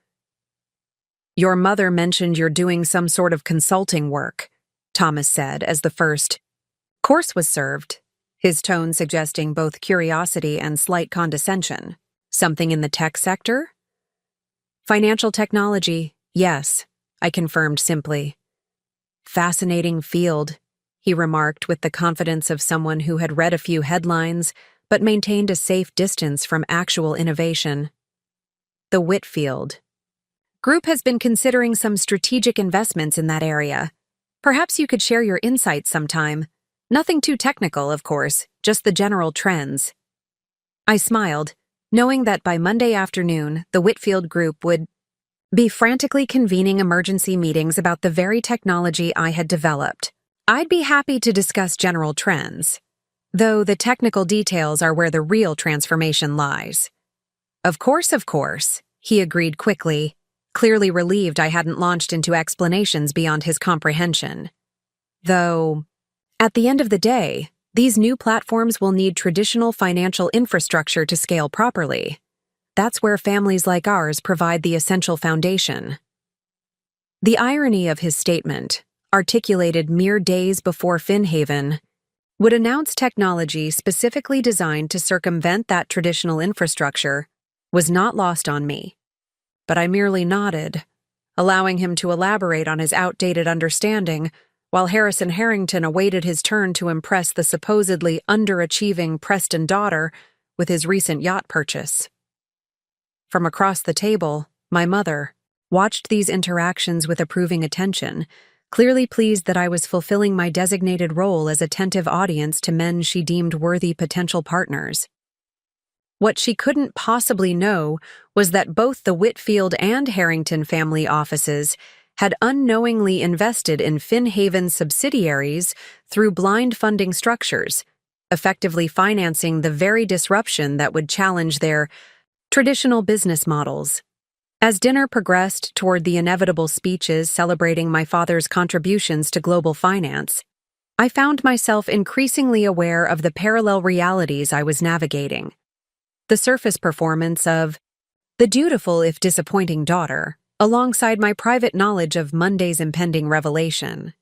Your mother mentioned you're doing some sort of consulting work, Thomas said as the first course was served, his tone suggesting both curiosity and slight condescension. Something in the tech sector? Financial technology, yes, I confirmed simply. Fascinating field, he remarked with the confidence of someone who had read a few headlines but maintained a safe distance from actual innovation. The Whitfield Group has been considering some strategic investments in that area. Perhaps you could share your insights sometime. Nothing too technical, of course, just the general trends. I smiled, knowing that by Monday afternoon, the Whitfield Group would be frantically convening emergency meetings about the very technology I had developed. I'd be happy to discuss general trends, though the technical details are where the real transformation lies. Of course, he agreed quickly, clearly relieved I hadn't launched into explanations beyond his comprehension. Though, at the end of the day, these new platforms will need traditional financial infrastructure to scale properly. That's where families like ours provide the essential foundation. The irony of his statement, articulated mere days before Finhaven, would announce technology specifically designed to circumvent that traditional infrastructure, was not lost on me. But I merely nodded, allowing him to elaborate on his outdated understanding, while Harrison Harrington awaited his turn to impress the supposedly underachieving Preston daughter with his recent yacht purchase. From across the table, my mother watched these interactions with approving attention, clearly pleased that I was fulfilling my designated role as attentive audience to men she deemed worthy potential partners. What she couldn't possibly know was that both the Whitfield and Harrington family offices had unknowingly invested in Finhaven subsidiaries through blind funding structures, effectively financing the very disruption that would challenge their traditional business models. As dinner progressed toward the inevitable speeches celebrating my father's contributions to global finance, I found myself increasingly aware of the parallel realities I was navigating. The surface performance of the dutiful if disappointing daughter, alongside my private knowledge of Monday's impending revelation.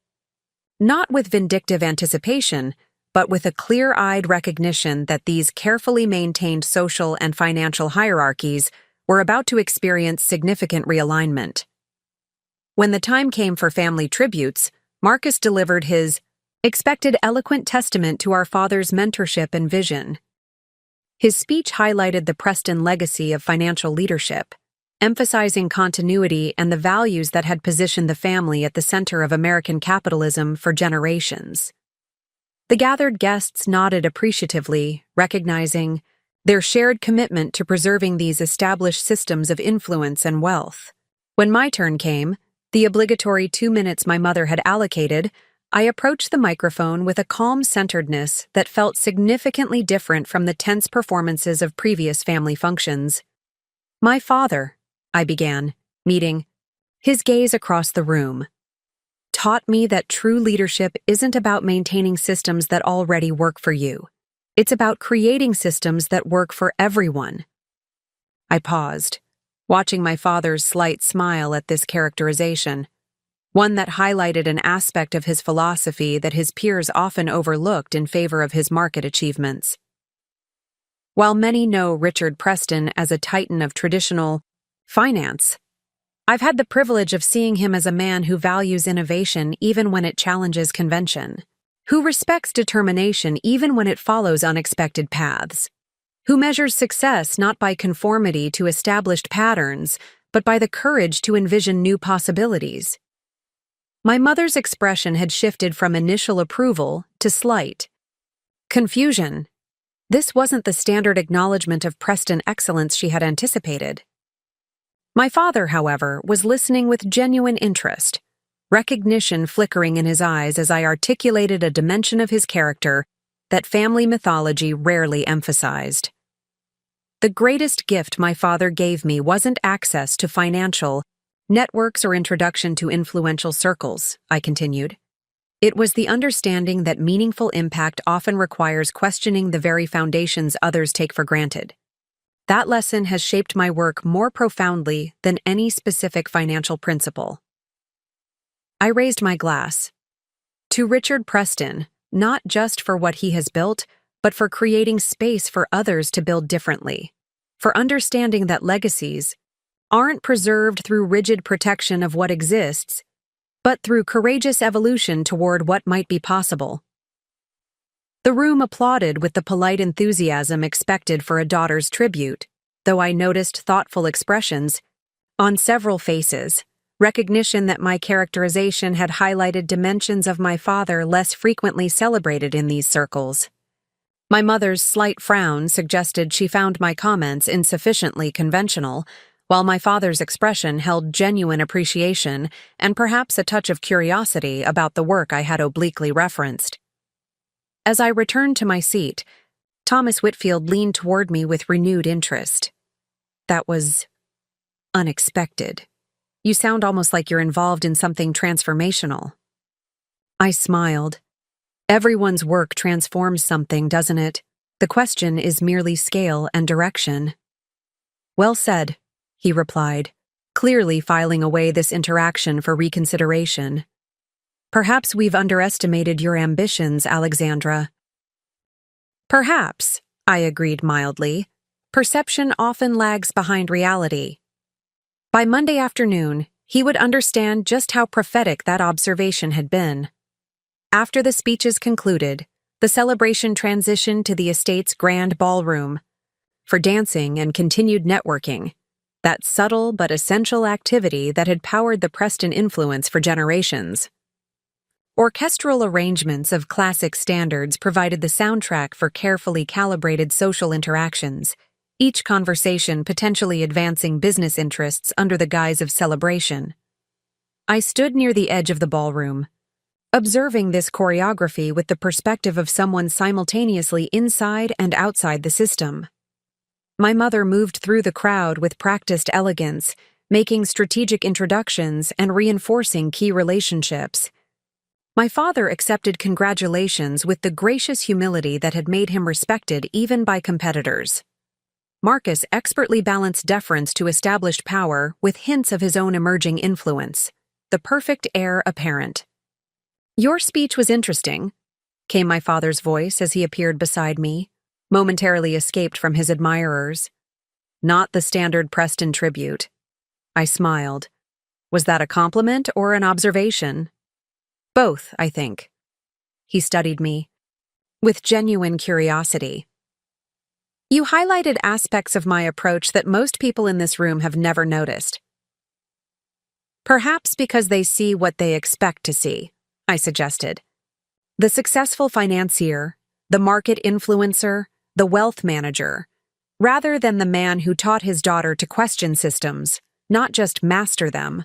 Not with vindictive anticipation, but with a clear-eyed recognition that these carefully maintained social and financial hierarchies were about to experience significant realignment. When the time came for family tributes, Marcus delivered his expected eloquent testament to our father's mentorship and vision. His speech highlighted the Preston legacy of financial leadership, emphasizing continuity and the values that had positioned the family at the center of American capitalism for generations. The gathered guests nodded appreciatively, recognizing their shared commitment to preserving these established systems of influence and wealth. When my turn came, the obligatory 2 minutes my mother had allocated, I approached the microphone with a calm centeredness that felt significantly different from the tense performances of previous family functions. My father, I began, meeting his gaze across the room, taught me that true leadership isn't about maintaining systems that already work for you. It's about creating systems that work for everyone. I paused, watching my father's slight smile at this characterization, one that highlighted an aspect of his philosophy that his peers often overlooked in favor of his market achievements. While many know Richard Preston as a titan of traditional finance, I've had the privilege of seeing him as a man who values innovation even when it challenges convention, who respects determination even when it follows unexpected paths, who measures success not by conformity to established patterns, but by the courage to envision new possibilities. My mother's expression had shifted from initial approval to slight confusion. This wasn't the standard acknowledgement of Preston excellence she had anticipated. My father, however, was listening with genuine interest, recognition flickering in his eyes as I articulated a dimension of his character that family mythology rarely emphasized. The greatest gift my father gave me wasn't access to financial networks or introduction to influential circles, I continued. It was the understanding that meaningful impact often requires questioning the very foundations others take for granted. That lesson has shaped my work more profoundly than any specific financial principle. I raised my glass. To Richard Preston, not just for what he has built, but for creating space for others to build differently. For understanding that legacies, aren't preserved through rigid protection of what exists, but through courageous evolution toward what might be possible. The room applauded with the polite enthusiasm expected for a daughter's tribute, though I noticed thoughtful expressions on several faces, recognition that my characterization had highlighted dimensions of my father less frequently celebrated in these circles. My mother's slight frown suggested she found my comments insufficiently conventional, while my father's expression held genuine appreciation and perhaps a touch of curiosity about the work I had obliquely referenced. As I returned to my seat, Thomas Whitfield leaned toward me with renewed interest. That was unexpected. You sound almost like you're involved in something transformational. I smiled. Everyone's work transforms something, doesn't it? The question is merely scale and direction. Well said, he replied, clearly filing away this interaction for reconsideration. Perhaps we've underestimated your ambitions, Alexandra. Perhaps, I agreed mildly. Perception often lags behind reality. By Monday afternoon, he would understand just how prophetic that observation had been. After the speeches concluded, the celebration transitioned to the estate's grand ballroom for dancing and continued networking, that subtle but essential activity that had powered the Preston influence for generations. Orchestral arrangements of classic standards provided the soundtrack for carefully calibrated social interactions, each conversation potentially advancing business interests under the guise of celebration. I stood near the edge of the ballroom, observing this choreography with the perspective of someone simultaneously inside and outside the system. My mother moved through the crowd with practiced elegance, making strategic introductions and reinforcing key relationships. My father accepted congratulations with the gracious humility that had made him respected even by competitors. Marcus expertly balanced deference to established power with hints of his own emerging influence, the perfect heir apparent. Your speech was interesting, came my father's voice as he appeared beside me, momentarily escaped from his admirers. Not the standard Preston tribute. I smiled. Was that a compliment or an observation? Both, I think. He studied me with genuine curiosity. You highlighted aspects of my approach that most people in this room have never noticed. Perhaps because they see what they expect to see, I suggested. The successful financier, the market influencer, the wealth manager, rather than the man who taught his daughter to question systems, not just master them.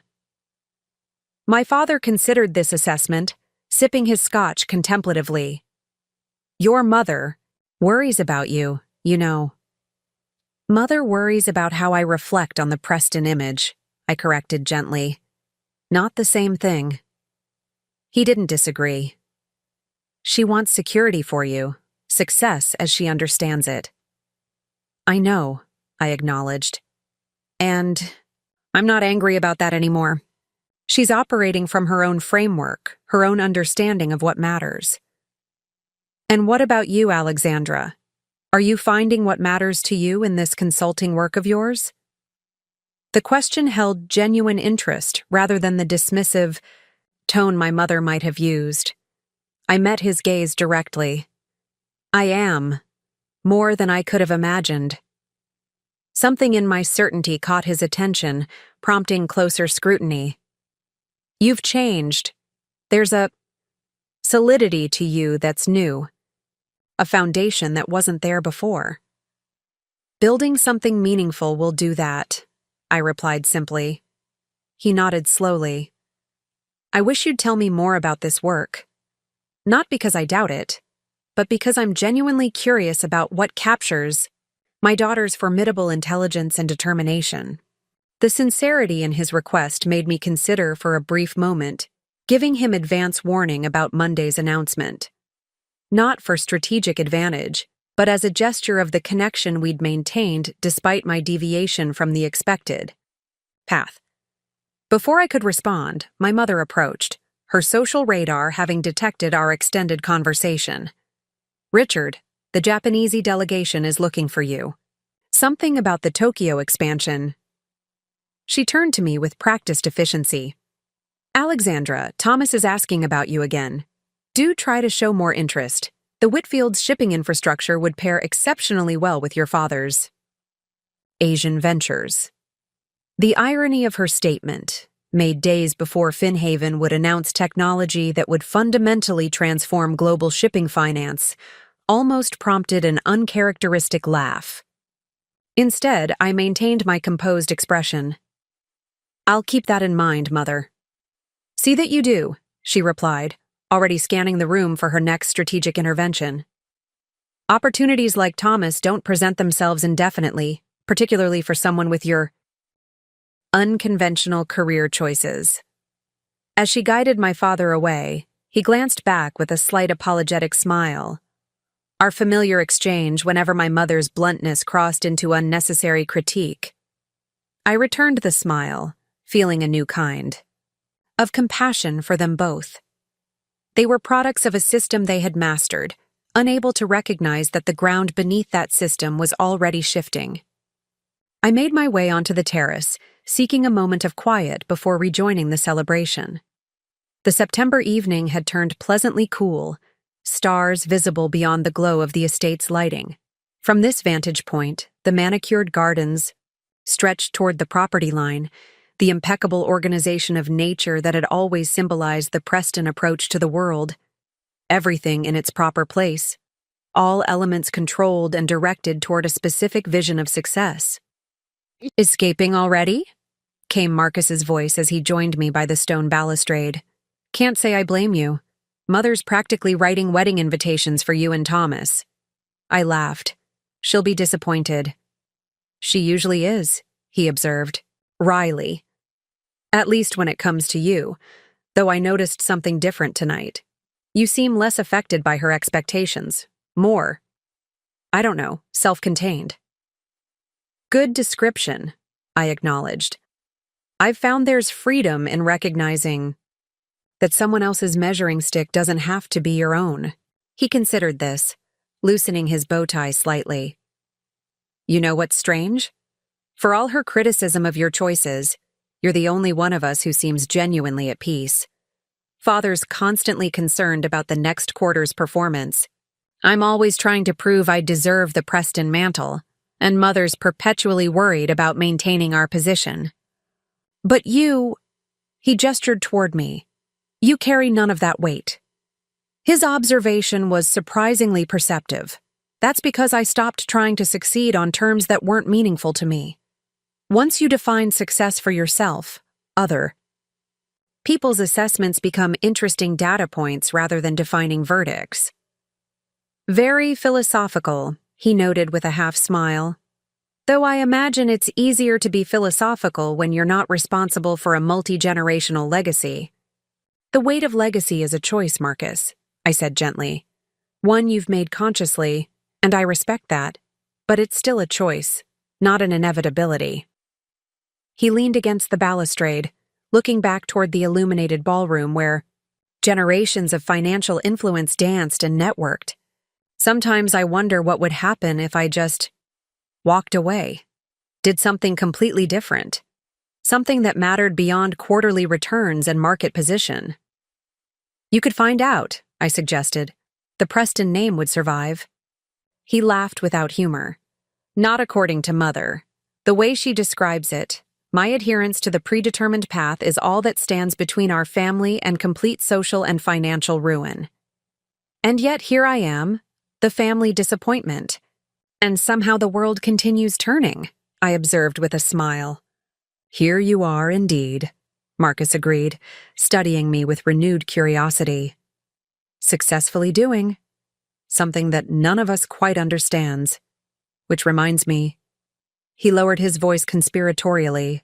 My father considered this assessment, sipping his scotch contemplatively. Your mother worries about you, you know. Mother worries about how I reflect on the Preston image, I corrected gently. Not the same thing. He didn't disagree. She wants security for you, success as she understands it. I know, I acknowledged. And I'm not angry about that anymore. She's operating from her own framework, her own understanding of what matters. And what about you, Alexandra? Are you finding what matters to you in this consulting work of yours? The question held genuine interest rather than the dismissive tone my mother might have used. I met his gaze directly. I am, more than I could have imagined. Something in my certainty caught his attention, prompting closer scrutiny. You've changed. There's a solidity to you that's new, a foundation that wasn't there before. Building something meaningful will do that, I replied simply. He nodded slowly. I wish you'd tell me more about this work. Not because I doubt it, but because I'm genuinely curious about what captures my daughter's formidable intelligence and determination. The sincerity in his request made me consider for a brief moment, giving him advance warning about Monday's announcement. Not for strategic advantage, but as a gesture of the connection we'd maintained despite my deviation from the expected path. Before I could respond, my mother approached, her social radar having detected our extended conversation. Richard, the Japanese delegation is looking for you. Something about the Tokyo expansion. She turned to me with practiced efficiency. Alexandra, Thomas is asking about you again. Do try to show more interest. The Whitfield's shipping infrastructure would pair exceptionally well with your father's Asian ventures. The irony of her statement, made days before Finhaven would announce technology that would fundamentally transform global shipping finance, almost prompted an uncharacteristic laugh. Instead, I maintained my composed expression. I'll keep that in mind, Mother. See that you do, she replied, already scanning the room for her next strategic intervention. Opportunities like Thomas don't present themselves indefinitely, particularly for someone with your unconventional career choices. As she guided my father away, he glanced back with a slight apologetic smile. Our familiar exchange whenever my mother's bluntness crossed into unnecessary critique. I returned the smile, feeling a new kind of compassion for them both. They were products of a system they had mastered, unable to recognize that the ground beneath that system was already shifting. I made my way onto the terrace, seeking a moment of quiet before rejoining the celebration. The September evening had turned pleasantly cool, stars visible beyond the glow of the estate's lighting. From this vantage point, the manicured gardens stretched toward the property line, the impeccable organization of nature that had always symbolized the Preston approach to the world. Everything in its proper place, all elements controlled and directed toward a specific vision of success. Escaping already? Came Marcus's voice as he joined me by the stone balustrade. Can't say I blame you. Mother's practically writing wedding invitations for you and Thomas. I laughed. She'll be disappointed. She usually is, he observed, wryly. At least when it comes to you, though I noticed something different tonight. You seem less affected by her expectations. More, I don't know, self-contained. Good description, I acknowledged. I've found there's freedom in recognizing that someone else's measuring stick doesn't have to be your own. He considered this, loosening his bow tie slightly. You know what's strange? For all her criticism of your choices, you're the only one of us who seems genuinely at peace. Father's constantly concerned about the next quarter's performance. I'm always trying to prove I deserve the Preston mantle, and Mother's perpetually worried about maintaining our position. But you, he gestured toward me, you carry none of that weight. His observation was surprisingly perceptive. That's because I stopped trying to succeed on terms that weren't meaningful to me. Once you define success for yourself, people's assessments become interesting data points rather than defining verdicts. Very philosophical, he noted with a half smile. Though I imagine it's easier to be philosophical when you're not responsible for a multi-generational legacy. The weight of legacy is a choice, Marcus, I said gently. One you've made consciously, and I respect that, but it's still a choice, not an inevitability. He leaned against the balustrade, looking back toward the illuminated ballroom where generations of financial influence danced and networked. Sometimes I wonder what would happen if I just walked away, did something completely different, something that mattered beyond quarterly returns and market position. You could find out, I suggested. The Preston name would survive. He laughed without humor. Not according to Mother. The way she describes it, my adherence to the predetermined path is all that stands between our family and complete social and financial ruin. And yet here I am, the family disappointment. And somehow the world continues turning, I observed with a smile. Here you are indeed, Marcus agreed, studying me with renewed curiosity. Successfully doing something that none of us quite understands. Which reminds me, he lowered his voice conspiratorially.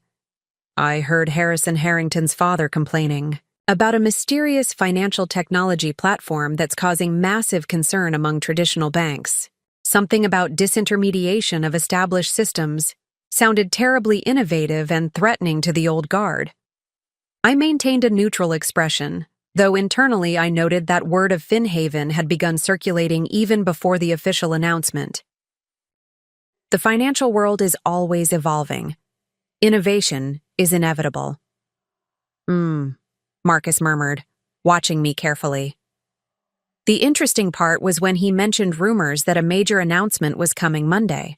I heard Harrison Harrington's father complaining about a mysterious financial technology platform that's causing massive concern among traditional banks. Something about disintermediation of established systems sounded terribly innovative and threatening to the old guard. I maintained a neutral expression, though internally I noted that word of Finhaven had begun circulating even before the official announcement. The financial world is always evolving. Innovation is inevitable. Marcus murmured, watching me carefully. The interesting part was when he mentioned rumors that a major announcement was coming Monday.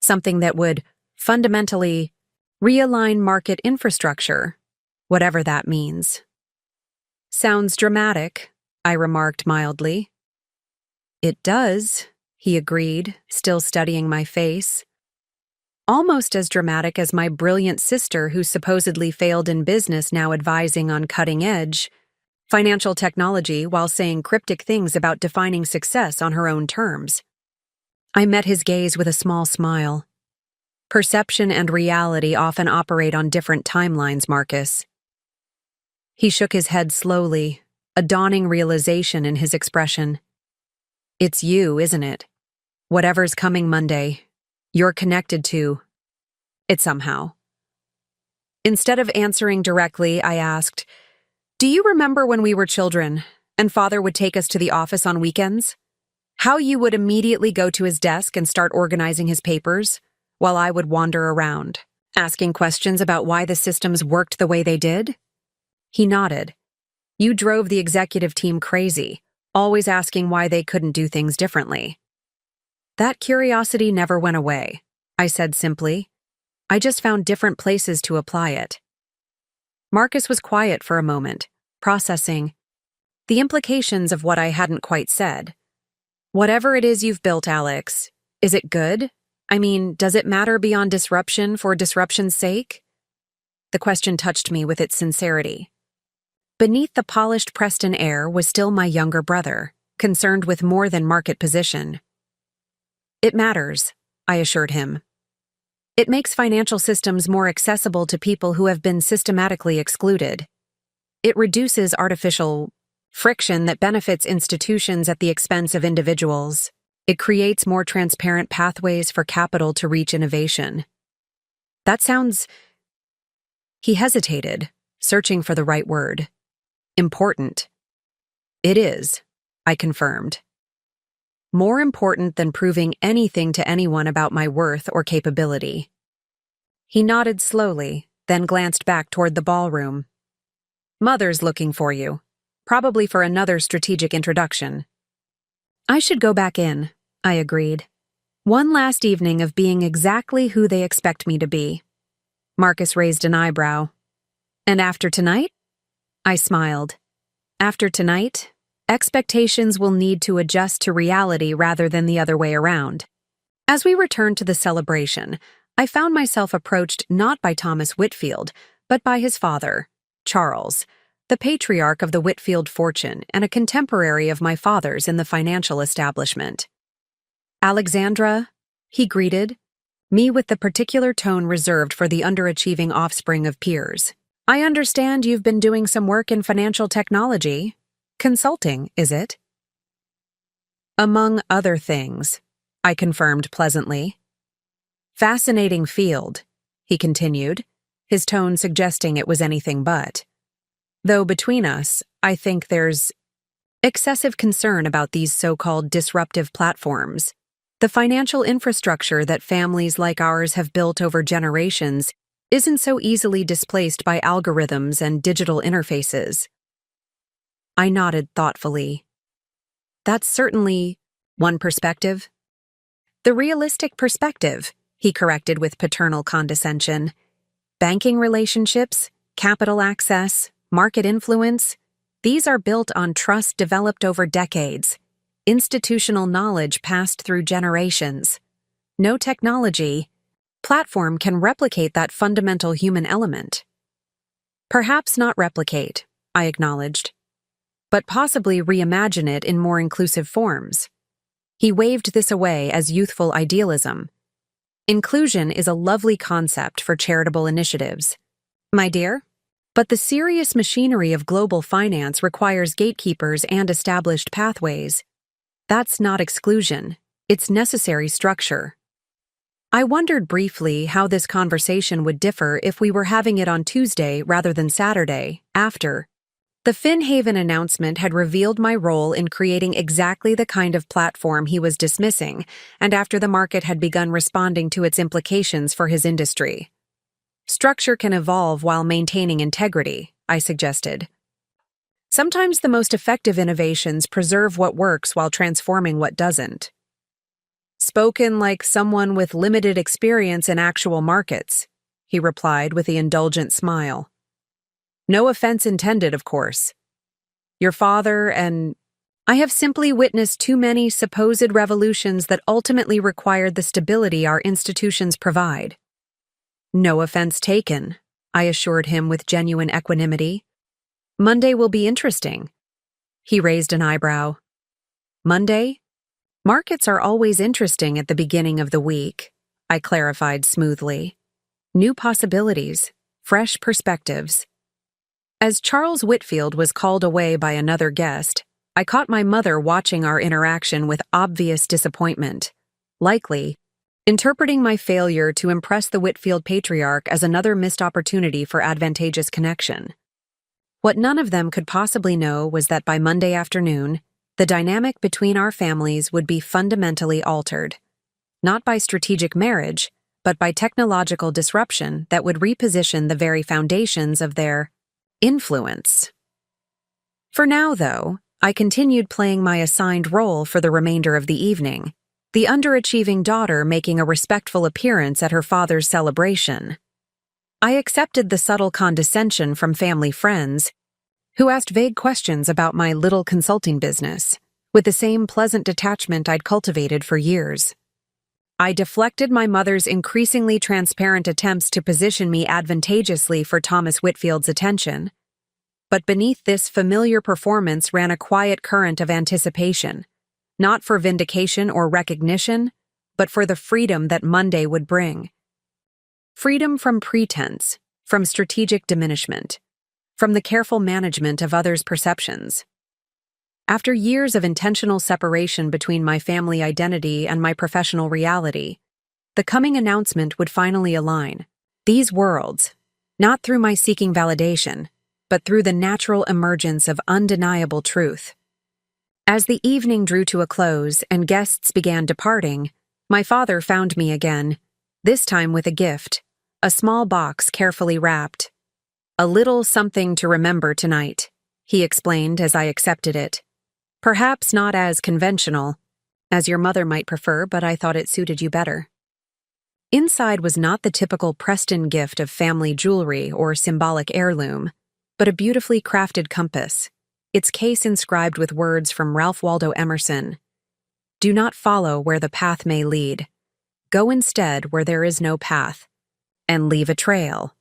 Something that would fundamentally realign market infrastructure, whatever that means. Sounds dramatic, I remarked mildly. It does, he agreed, still studying my face. Almost as dramatic as my brilliant sister who supposedly failed in business now advising on cutting-edge financial technology while saying cryptic things about defining success on her own terms. I met his gaze with a small smile. Perception and reality often operate on different timelines, Marcus. He shook his head slowly, a dawning realization in his expression. It's you, isn't it? Whatever's coming Monday, you're connected to it somehow. Instead of answering directly, I asked, do you remember when we were children and Father would take us to the office on weekends? How you would immediately go to his desk and start organizing his papers, while I would wander around, asking questions about why the systems worked the way they did? He nodded. You drove the executive team crazy, always asking why they couldn't do things differently. That curiosity never went away, I said simply. I just found different places to apply it. Marcus was quiet for a moment, processing the implications of what I hadn't quite said. Whatever it is you've built, Alex, is it good? I mean, does it matter beyond disruption for disruption's sake? The question touched me with its sincerity. Beneath the polished Preston air was still my younger brother, concerned with more than market position. It matters, I assured him. It makes financial systems more accessible to people who have been systematically excluded. It reduces artificial friction that benefits institutions at the expense of individuals. It creates more transparent pathways for capital to reach innovation. That sounds... He hesitated, searching for the right word. Important. It is, I confirmed. More important than proving anything to anyone about my worth or capability. He nodded slowly, then glanced back toward the ballroom. Mother's looking for you, probably for another strategic introduction. I should go back in, I agreed. One last evening of being exactly who they expect me to be. Marcus raised an eyebrow. And after tonight? I smiled. After tonight, expectations will need to adjust to reality rather than the other way around. As we returned to the celebration, I found myself approached not by Thomas Whitfield, but by his father, Charles, the patriarch of the Whitfield fortune and a contemporary of my father's in the financial establishment. Alexandra, he greeted, me with the particular tone reserved for the underachieving offspring of peers. I understand you've been doing some work in financial technology. Consulting, is it? Among other things, I confirmed pleasantly. Fascinating field, he continued, his tone suggesting it was anything but. Though between us, I think there's excessive concern about these so-called disruptive platforms. The financial infrastructure that families like ours have built over generations isn't so easily displaced by algorithms and digital interfaces. I nodded thoughtfully. That's certainly one perspective. The realistic perspective, he corrected with paternal condescension. Banking relationships, capital access, market influence, these are built on trust developed over decades, institutional knowledge passed through generations. No technology, platform can replicate that fundamental human element. Perhaps not replicate, I acknowledged, but possibly reimagine it in more inclusive forms. He waved this away as youthful idealism. Inclusion is a lovely concept for charitable initiatives, my dear, but the serious machinery of global finance requires gatekeepers and established pathways. That's not exclusion, it's necessary structure. I wondered briefly how this conversation would differ if we were having it on Tuesday rather than Saturday, after. The Finhaven announcement had revealed my role in creating exactly the kind of platform he was dismissing, and after the market had begun responding to its implications for his industry. Structure can evolve while maintaining integrity, I suggested. Sometimes the most effective innovations preserve what works while transforming what doesn't. Spoken like someone with limited experience in actual markets, he replied with the indulgent smile. No offense intended, of course. Your father and I have simply witnessed too many supposed revolutions that ultimately required the stability our institutions provide. No offense taken, I assured him with genuine equanimity. Monday will be interesting. He raised an eyebrow. Monday? Markets are always interesting at the beginning of the week, I clarified smoothly. New possibilities, fresh perspectives. As Charles Whitfield was called away by another guest, I caught my mother watching our interaction with obvious disappointment, likely interpreting my failure to impress the Whitfield patriarch as another missed opportunity for advantageous connection. What none of them could possibly know was that by Monday afternoon, the dynamic between our families would be fundamentally altered, not by strategic marriage, but by technological disruption that would reposition the very foundations of their influence. For now, though, I continued playing my assigned role for the remainder of the evening, the underachieving daughter making a respectful appearance at her father's celebration. I accepted the subtle condescension from family friends, who asked vague questions about my little consulting business, with the same pleasant detachment I'd cultivated for years. I deflected my mother's increasingly transparent attempts to position me advantageously for Thomas Whitfield's attention. But beneath this familiar performance ran a quiet current of anticipation, not for vindication or recognition, but for the freedom that Monday would bring. Freedom from pretense, from strategic diminishment, from the careful management of others' perceptions. After years of intentional separation between my family identity and my professional reality, the coming announcement would finally align. These worlds, not through my seeking validation, but through the natural emergence of undeniable truth. As the evening drew to a close and guests began departing, my father found me again, this time with a gift, a small box carefully wrapped. A little something to remember tonight, he explained as I accepted it. Perhaps not as conventional, as your mother might prefer, but I thought it suited you better. Inside was not the typical Preston gift of family jewelry or symbolic heirloom, but a beautifully crafted compass, its case inscribed with words from Ralph Waldo Emerson. Do not follow where the path may lead. Go instead where there is no path, and leave a trail.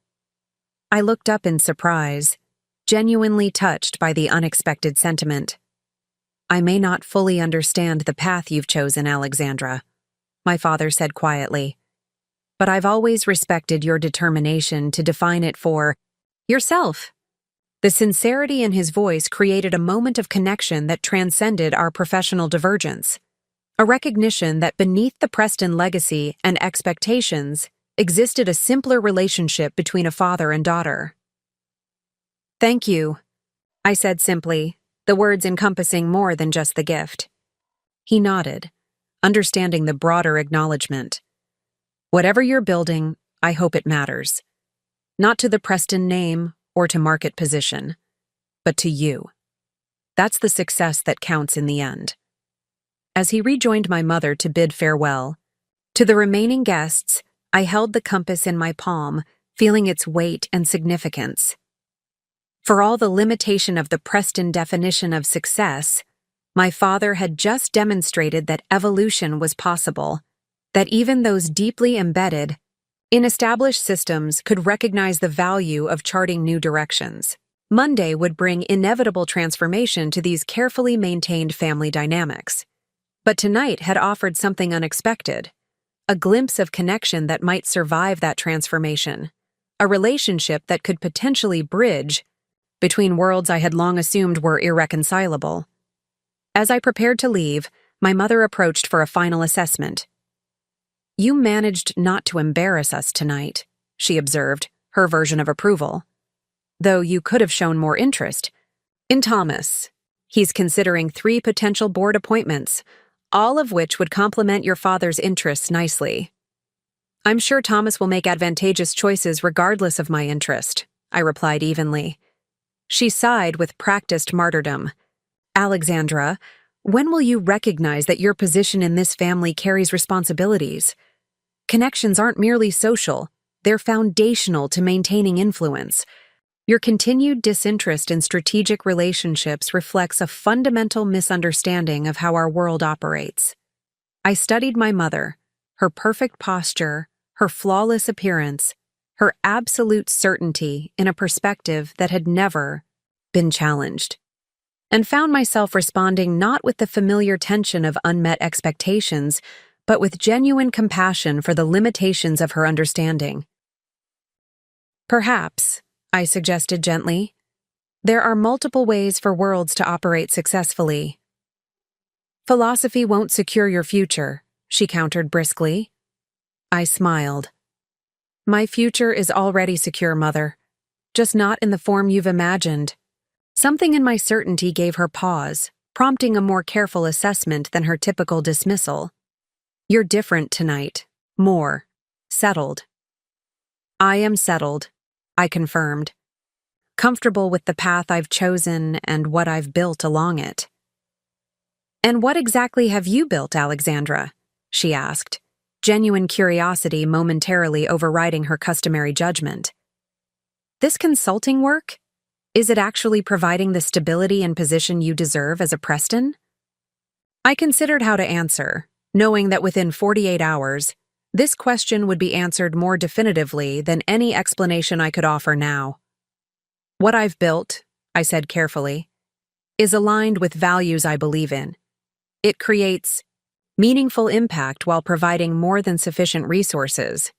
I looked up in surprise, genuinely touched by the unexpected sentiment. I may not fully understand the path you've chosen, Alexandra, my father said quietly, but I've always respected your determination to define it for yourself. The sincerity in his voice created a moment of connection that transcended our professional divergence, a recognition that beneath the Preston legacy and expectations existed a simpler relationship between a father and daughter. Thank you, I said simply, the words encompassing more than just the gift. He nodded, understanding the broader acknowledgement. Whatever you're building, I hope it matters. Not to the Preston name or to market position, but to you. That's the success that counts in the end. As he rejoined my mother to bid farewell, to the remaining guests, I held the compass in my palm, feeling its weight and significance. For all the limitation of the Preston definition of success, my father had just demonstrated that evolution was possible, that even those deeply embedded in established systems could recognize the value of charting new directions. Monday would bring inevitable transformation to these carefully maintained family dynamics. But tonight had offered something unexpected, a glimpse of connection that might survive that transformation, a relationship that could potentially bridge between worlds I had long assumed were irreconcilable. As I prepared to leave, my mother approached for a final assessment. You managed not to embarrass us tonight, she observed, her version of approval. Though you could have shown more interest in Thomas. He's considering 3 potential board appointments, all of which would complement your father's interests nicely. I'm sure Thomas will make advantageous choices regardless of my interest, I replied evenly. She sighed with practiced martyrdom. Alexandra, when will you recognize that your position in this family carries responsibilities? Connections aren't merely social, they're foundational to maintaining influence. Your continued disinterest in strategic relationships reflects a fundamental misunderstanding of how our world operates. I studied my mother, her perfect posture, her flawless appearance, her absolute certainty in a perspective that had never been challenged, and found myself responding not with the familiar tension of unmet expectations, but with genuine compassion for the limitations of her understanding. Perhaps, I suggested gently, there are multiple ways for worlds to operate successfully. Philosophy won't secure your future, she countered briskly. I smiled. My future is already secure, Mother, just not in the form you've imagined. Something in my certainty gave her pause, prompting a more careful assessment than her typical dismissal. You're different tonight, more settled. I am settled, I confirmed, comfortable with the path I've chosen and what I've built along it. And what exactly have you built, Alexandra? She asked, genuine curiosity momentarily overriding her customary judgment. This consulting work? Is it actually providing the stability and position you deserve as a Preston? I considered how to answer, knowing that within 48 hours, this question would be answered more definitively than any explanation I could offer now. What I've built, I said carefully, is aligned with values I believe in. It creates meaningful impact while providing more than sufficient resources.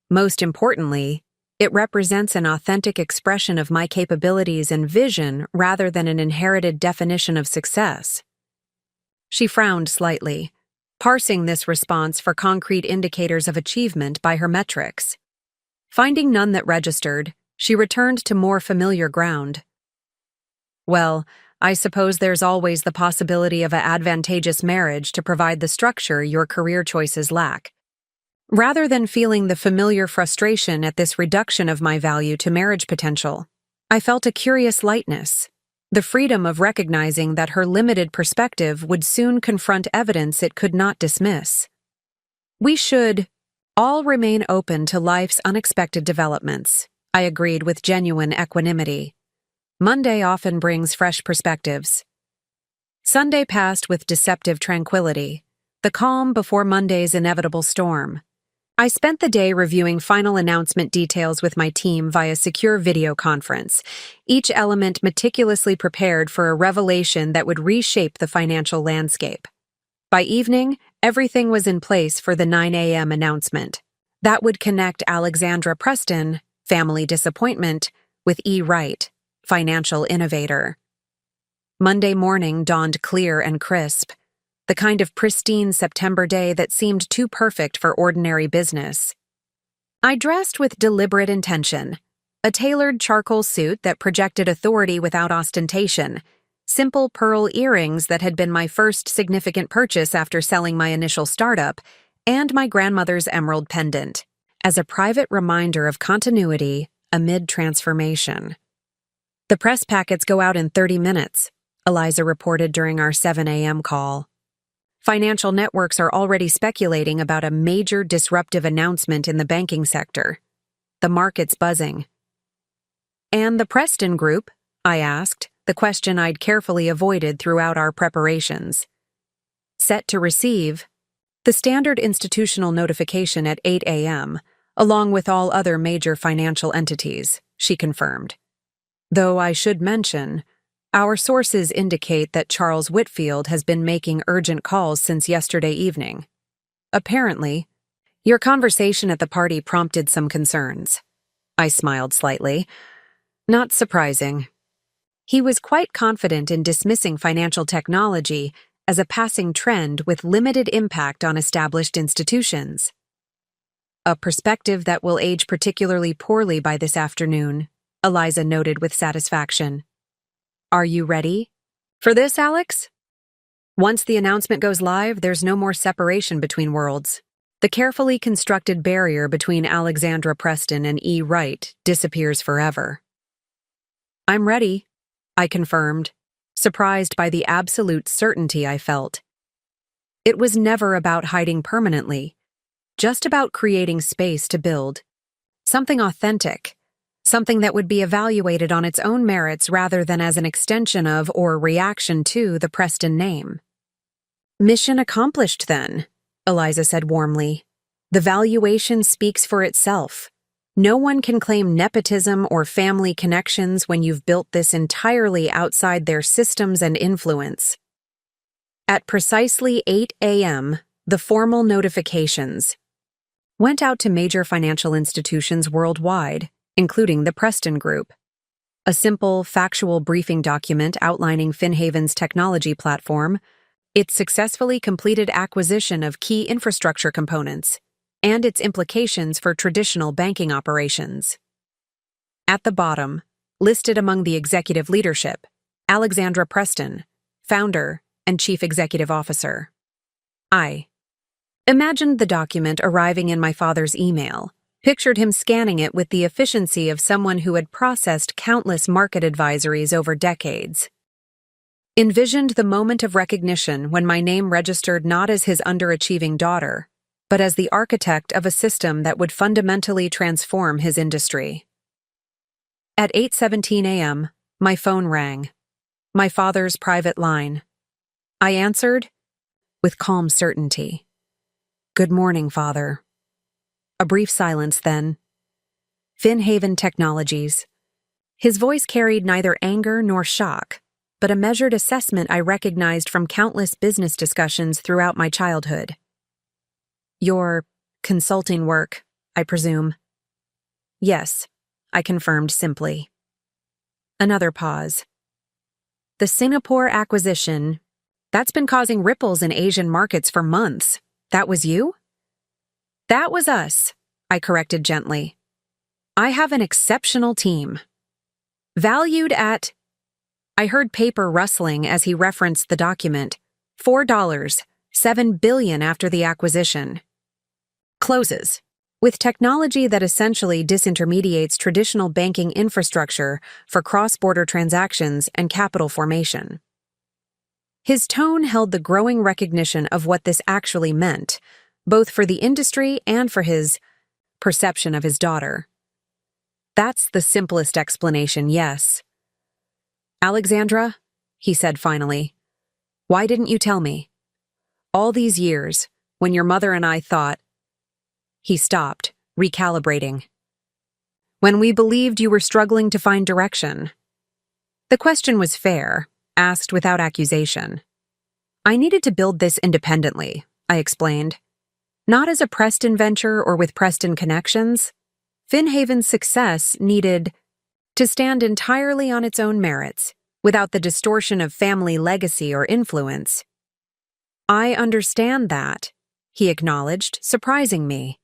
Most importantly, it represents an authentic expression of my capabilities and vision rather than an inherited definition of success. She frowned slightly, parsing this response for concrete indicators of achievement by her metrics. Finding none that registered, she returned to more familiar ground. Well, I suppose there's always the possibility of an advantageous marriage to provide the structure your career choices lack. Rather than feeling the familiar frustration at this reduction of my value to marriage potential, I felt a curious lightness, the freedom of recognizing that her limited perspective would soon confront evidence it could not dismiss. We should all remain open to life's unexpected developments, I agreed with genuine equanimity. Monday often brings fresh perspectives. Sunday passed with deceptive tranquility, the calm before Monday's inevitable storm. I spent the day reviewing final announcement details with my team via secure video conference, each element meticulously prepared for a revelation that would reshape the financial landscape. By evening, everything was in place for the 9 a.m. announcement. That would connect Alexandra Preston, family disappointment, with E. Wright, financial innovator. Monday morning dawned clear and crisp, the kind of pristine September day that seemed too perfect for ordinary business. I dressed with deliberate intention, a tailored charcoal suit that projected authority without ostentation, simple pearl earrings that had been my first significant purchase after selling my initial startup, and my grandmother's emerald pendant, as a private reminder of continuity amid transformation. The press packets go out in 30 minutes, Eliza reported during our 7 a.m. call. Financial networks are already speculating about a major disruptive announcement in the banking sector. The market's buzzing. And the Preston Group? I asked, the question I'd carefully avoided throughout our preparations. Set to receive the standard institutional notification at 8 a.m., along with all other major financial entities, she confirmed. Though I should mention, our sources indicate that Charles Whitfield has been making urgent calls since yesterday evening. Apparently, your conversation at the party prompted some concerns. I smiled slightly. Not surprising. He was quite confident in dismissing financial technology as a passing trend with limited impact on established institutions. A perspective that will age particularly poorly by this afternoon, Eliza noted with satisfaction. Are you ready for this, Alex? Once the announcement goes live, there's no more separation between worlds. The carefully constructed barrier between Alexandra Preston and E. Wright disappears forever. "I'm ready," I confirmed, surprised by the absolute certainty I felt. It was never about hiding permanently, just about creating space to build. Something authentic, something that would be evaluated on its own merits rather than as an extension of or reaction to the Preston name. "Mission accomplished, then," Eliza said warmly. "The valuation speaks for itself. No one can claim nepotism or family connections when you've built this entirely outside their systems and influence." At precisely 8 a.m., the formal notifications went out to major financial institutions worldwide, including the Preston Group. A simple, factual briefing document outlining Finhaven's technology platform, its successfully completed acquisition of key infrastructure components, and its implications for traditional banking operations. At the bottom, listed among the executive leadership, Alexandra Preston, founder and chief executive officer. I imagined the document arriving in my father's email, pictured him scanning it with the efficiency of someone who had processed countless market advisories over decades. Envisioned the moment of recognition when my name registered not as his underachieving daughter, but as the architect of a system that would fundamentally transform his industry. At 8:17 a.m., my phone rang. My father's private line. I answered with calm certainty. "Good morning, Father." A brief silence then. "Finhaven Technologies." His voice carried neither anger nor shock, but a measured assessment I recognized from countless business discussions throughout my childhood. "Your consulting work, I presume?" "Yes," I confirmed simply. Another pause. "The Singapore acquisition, that's been causing ripples in Asian markets for months. That was you?" "That was us," I corrected gently. "I have an exceptional team. Valued at—" I heard paper rustling as he referenced the document. $4, $7 billion after the acquisition. Closes. With technology that essentially disintermediates traditional banking infrastructure for cross-border transactions and capital formation. His tone held the growing recognition of what this actually meant, both for the industry and for his perception of his daughter. That's the simplest explanation, yes. "Alexandra," he said finally, "why didn't you tell me? All these years, when your mother and I thought—" He stopped, recalibrating. "When we believed you were struggling to find direction." The question was fair, asked without accusation. "I needed to build this independently," I explained. "Not as a Preston venture or with Preston connections. Finhaven's success needed to stand entirely on its own merits, without the distortion of family legacy or influence." "I understand that," he acknowledged, surprising me.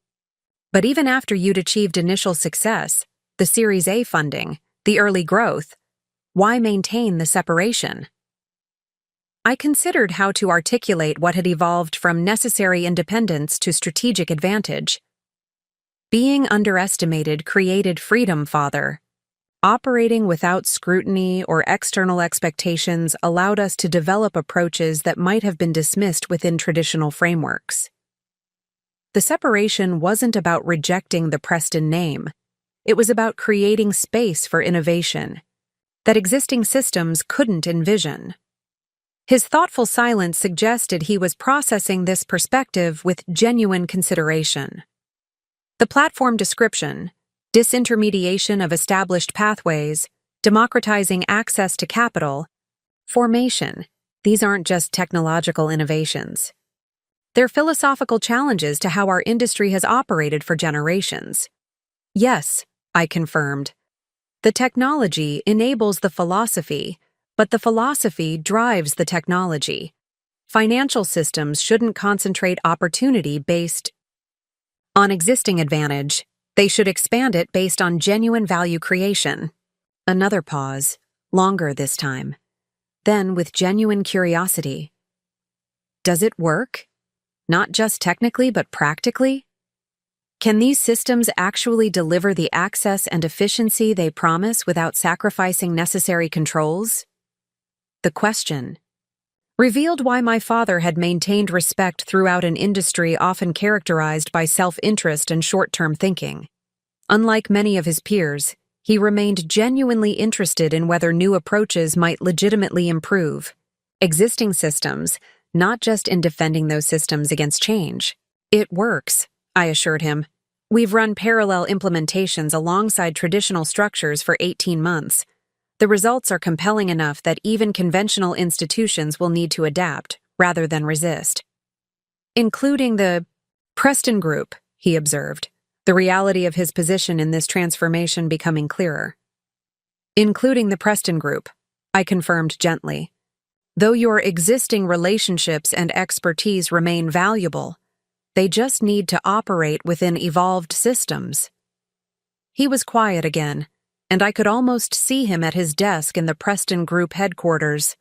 "But even after you'd achieved initial success, the Series A funding, the early growth, why maintain the separation?" I considered how to articulate what had evolved from necessary independence to strategic advantage. "Being underestimated created freedom, Father. Operating without scrutiny or external expectations allowed us to develop approaches that might have been dismissed within traditional frameworks. The separation wasn't about rejecting the Preston name. It was about creating space for innovation that existing systems couldn't envision." His thoughtful silence suggested he was processing this perspective with genuine consideration. The platform description, disintermediation of established pathways, democratizing access to capital, formation, these aren't just technological innovations. They're philosophical challenges to how our industry has operated for generations. "Yes," I confirmed. "The technology enables the philosophy, but the philosophy drives the technology. Financial systems shouldn't concentrate opportunity based on existing advantage. They should expand it based on genuine value creation." Another pause, longer this time. Then, with genuine curiosity, "Does it work?" Not just technically, but practically? Can these systems actually deliver the access and efficiency they promise without sacrificing necessary controls? The question revealed why my father had maintained respect throughout an industry often characterized by self-interest and short-term thinking. Unlike many of his peers, he remained genuinely interested in whether new approaches might legitimately improve existing systems, not just in defending those systems against change. It works, I assured him. We've run parallel implementations alongside traditional structures for 18 months. The results are compelling enough that even conventional institutions will need to adapt, rather than resist. Including the Preston Group, he observed, the reality of his position in this transformation becoming clearer. Including the Preston Group, I confirmed gently. Though your existing relationships and expertise remain valuable, they just need to operate within evolved systems. He was quiet again, and I could almost see him at his desk in the Preston Group headquarters,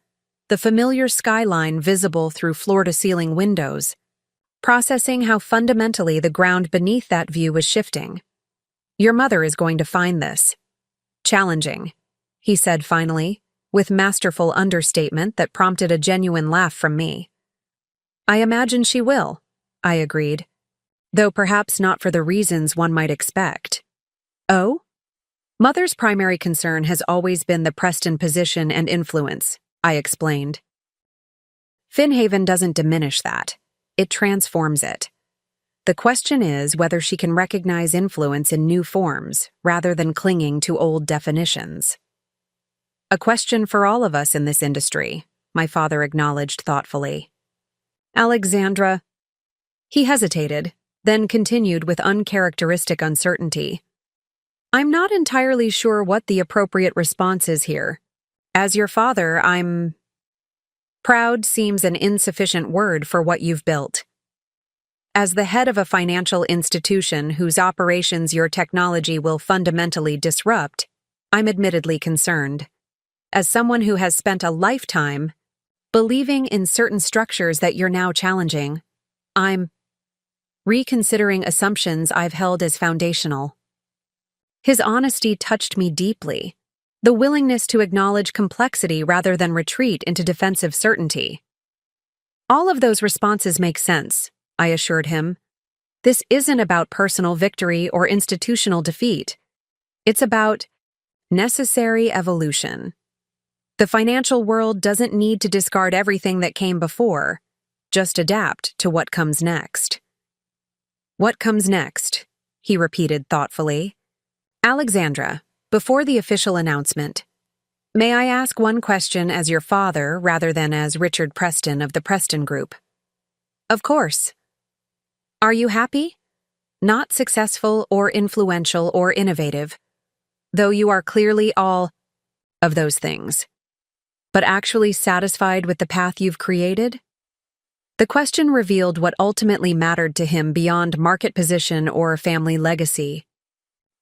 the familiar skyline visible through floor-to-ceiling windows, processing how fundamentally the ground beneath that view was shifting. Your mother is going to find this challenging, he said finally, with masterful understatement that prompted a genuine laugh from me. I imagine she will, I agreed, though perhaps not for the reasons one might expect. Oh? Mother's primary concern has always been the Preston position and influence, I explained. Finhaven doesn't diminish that. It transforms it. The question is whether she can recognize influence in new forms rather than clinging to old definitions. A question for all of us in this industry, my father acknowledged thoughtfully. Alexandra. He hesitated, then continued with uncharacteristic uncertainty. I'm not entirely sure what the appropriate response is here. As your father, I'm... Proud seems an insufficient word for what you've built. As the head of a financial institution whose operations your technology will fundamentally disrupt, I'm admittedly concerned. As someone who has spent a lifetime believing in certain structures that you're now challenging, I'm reconsidering assumptions I've held as foundational. His honesty touched me deeply, the willingness to acknowledge complexity rather than retreat into defensive certainty. All of those responses make sense, I assured him. This isn't about personal victory or institutional defeat. It's about necessary evolution. The financial world doesn't need to discard everything that came before, just adapt to what comes next. What comes next? He repeated thoughtfully. Alexandra, before the official announcement, may I ask one question as your father rather than as Richard Preston of the Preston Group? Of course. Are you happy? Not successful or influential or innovative, though you are clearly all of those things, but actually satisfied with the path you've created? The question revealed what ultimately mattered to him beyond market position or family legacy.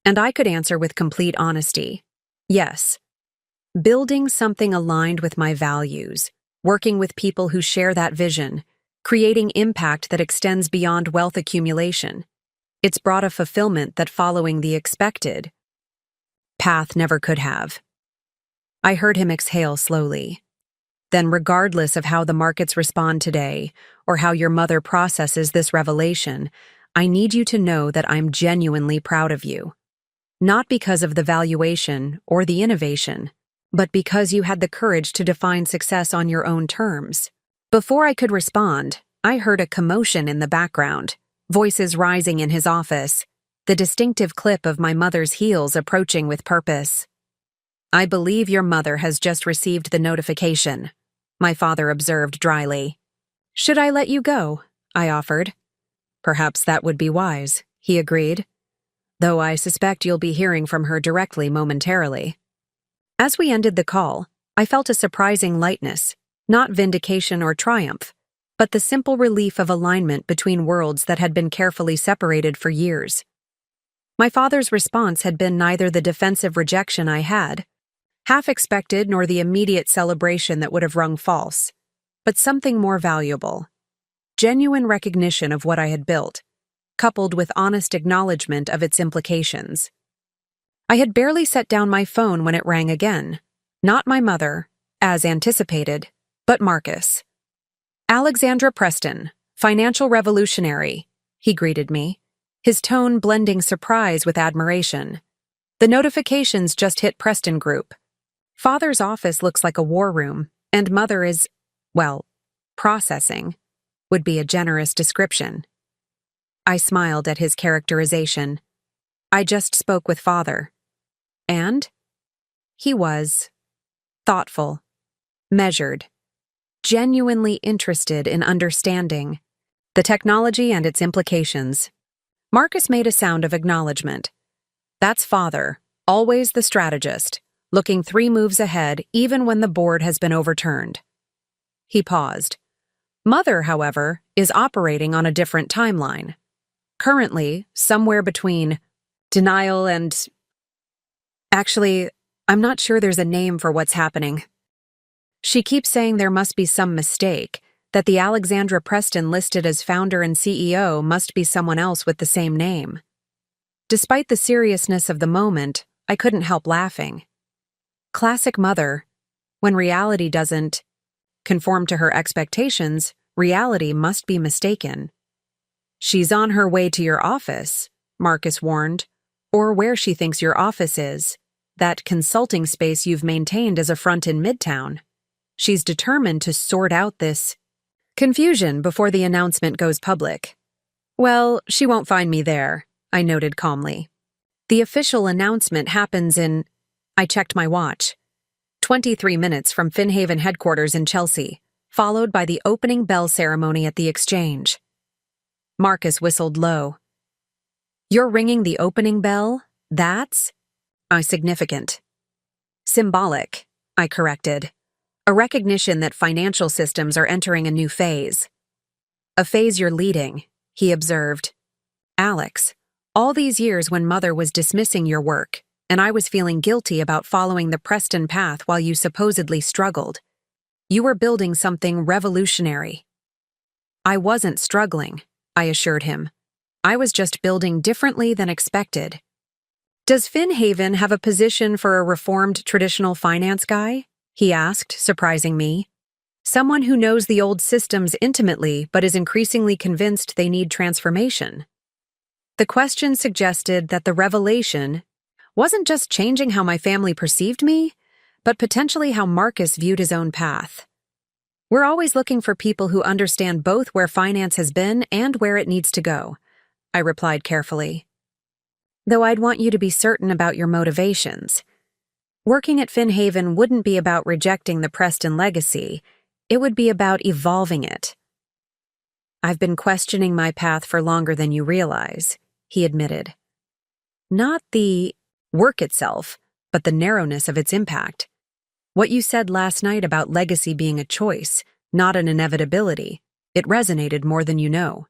And I could answer with complete honesty. Yes. Building something aligned with my values, working with people who share that vision, creating impact that extends beyond wealth accumulation. It's brought a fulfillment that following the expected path never could have. I heard him exhale slowly. Then, regardless of how the markets respond today, or how your mother processes this revelation, I need you to know that I'm genuinely proud of you. Not because of the valuation or the innovation, but because you had the courage to define success on your own terms. Before I could respond, I heard a commotion in the background, voices rising in his office, the distinctive clip of my mother's heels approaching with purpose. I believe your mother has just received the notification, my father observed dryly. Should I let you go? I offered. Perhaps that would be wise, he agreed, though I suspect you'll be hearing from her directly momentarily. As we ended the call, I felt a surprising lightness, not vindication or triumph, but the simple relief of alignment between worlds that had been carefully separated for years. My father's response had been neither the defensive rejection I had half expected nor the immediate celebration that would have rung false, but something more valuable. genuine recognition of what I had built, coupled with honest acknowledgement of its implications. I had barely set down my phone when it rang again. Not my mother, as anticipated, but Marcus. "Alexandra Preston, financial revolutionary," he greeted me, his tone blending surprise with admiration. "The notifications just hit Preston Group. Father's office looks like a war room, and mother is, well, processing, would be a generous description." I smiled at his characterization. "I just spoke with father." And? He was thoughtful, measured, genuinely interested in understanding the technology and its implications. Marcus made a sound of acknowledgement. That's father, always the strategist, looking 3 moves ahead even when the board has been overturned. He paused. Mother, however, is operating on a different timeline. Currently, somewhere between denial and... Actually, I'm not sure there's a name for what's happening. She keeps saying there must be some mistake, that the Alexandra Preston listed as founder and CEO must be someone else with the same name. Despite the seriousness of the moment, I couldn't help laughing. Classic mother. When reality doesn't conform to her expectations, reality must be mistaken. "She's on her way to your office," Marcus warned, "or where she thinks your office is, that consulting space you've maintained as a front in Midtown. She's determined to sort out this confusion before the announcement goes public." "Well, she won't find me there," I noted calmly. "The official announcement happens in..." I checked my watch. 23 minutes from Finhaven headquarters in Chelsea, followed by the opening bell ceremony at the exchange. Marcus whistled low. "You're ringing the opening bell? That's..." Significant. "Symbolic," I corrected. "A recognition that financial systems are entering a new phase." "A phase you're leading," he observed. "Alex, all these years when mother was dismissing your work, and I was feeling guilty about following the Preston path while you supposedly struggled, you were building something revolutionary." "I wasn't struggling," I assured him. "I was just building differently than expected." "Does Finhaven have a position for a reformed traditional finance guy?" he asked, surprising me. "Someone who knows the old systems intimately but is increasingly convinced they need transformation." The question suggested that the revelation wasn't just changing how my family perceived me, but potentially how Marcus viewed his own path. "We're always looking for people who understand both where finance has been and where it needs to go," I replied carefully. "Though I'd want you to be certain about your motivations. Working at Finhaven wouldn't be about rejecting the Preston legacy, it would be about evolving it." "I've been questioning my path for longer than you realize," he admitted. "Not the work itself, but the narrowness of its impact. What you said last night about legacy being a choice, not an inevitability, it resonated more than you know."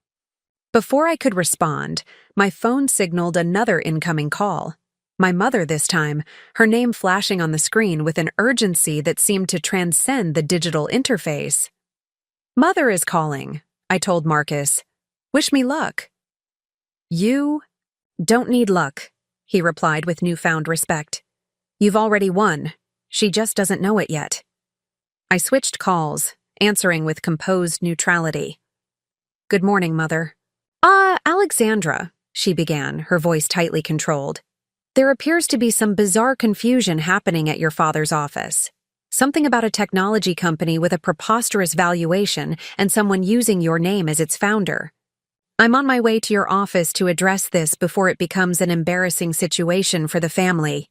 Before I could respond, my phone signaled another incoming call. My mother this time, her name flashing on the screen with an urgency that seemed to transcend the digital interface. "Mother is calling," I told Marcus. "Wish me luck." "You don't need luck," he replied with newfound respect. "You've already won. She just doesn't know it yet." I switched calls, answering with composed neutrality. "Good morning, Mother." Alexandra," she began, her voice tightly controlled. "There appears to be some bizarre confusion happening at your father's office. Something about a technology company with a preposterous valuation and someone using your name as its founder. I'm on my way to your office to address this before it becomes an embarrassing situation for the family."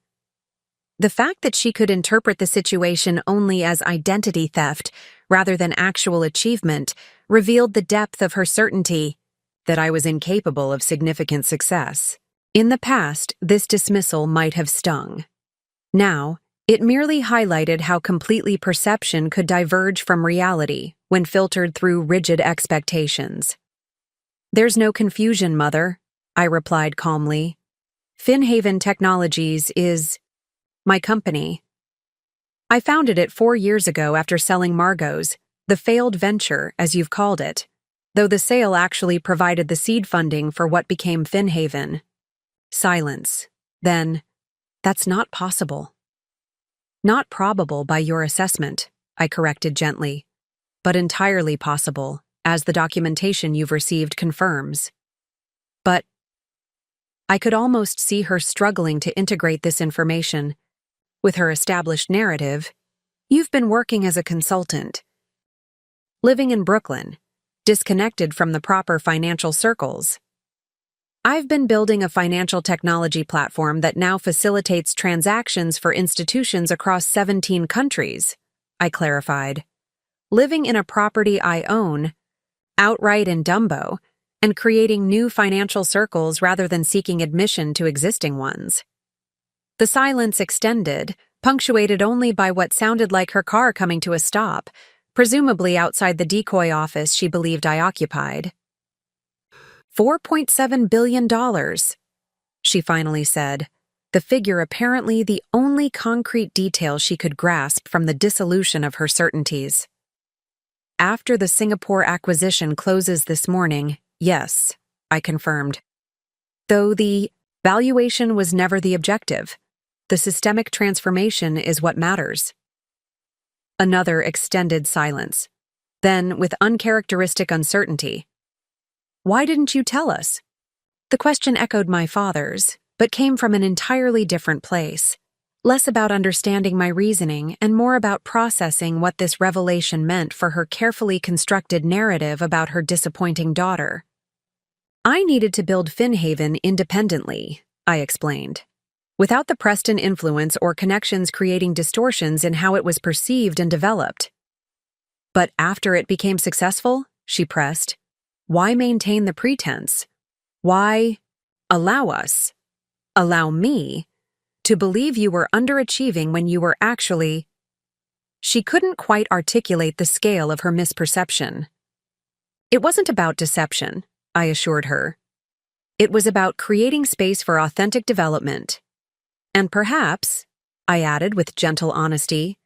The fact that she could interpret the situation only as identity theft rather than actual achievement revealed the depth of her certainty that I was incapable of significant success. In the past, this dismissal might have stung. Now, it merely highlighted how completely perception could diverge from reality when filtered through rigid expectations. "There's no confusion, Mother," I replied calmly. "Finhaven Technologies is my company. I founded it 4 years ago after selling Margot's, the failed venture, as you've called it. though the sale actually provided the seed funding for what became Finhaven. Silence. Then, that's not possible. Not probable by your assessment, I corrected gently, but entirely possible, as the documentation you've received confirms. But I could almost see her struggling to integrate this information. With her established narrative, you've been working as a consultant, living in Brooklyn, disconnected from the proper financial circles. I've been building a financial technology platform that now facilitates transactions for institutions across 17 countries, I clarified. Living in a property I own, outright in Dumbo, and creating new financial circles rather than seeking admission to existing ones. The silence extended, punctuated only by what sounded like her car coming to a stop, presumably outside the decoy office she believed I occupied. $4.7 billion, she finally said, the figure apparently the only concrete detail she could grasp from the dissolution of her certainties. After the Singapore acquisition closes this morning, yes, I confirmed. Though the valuation was never the objective, the systemic transformation is what matters. Another extended silence. Then, with uncharacteristic uncertainty, why didn't you tell us? The question echoed my father's, but came from an entirely different place. Less about understanding my reasoning and more about processing what this revelation meant for her carefully constructed narrative about her disappointing daughter. I needed to build Finhaven independently, I explained, without the Preston influence or connections creating distortions in how it was perceived and developed. But after it became successful, she pressed, why maintain the pretense? Why allow me, to believe you were underachieving when you were actually… She couldn't quite articulate the scale of her misperception. It wasn't about deception, I assured her. It was about creating space for authentic development. And perhaps, I added with gentle honesty,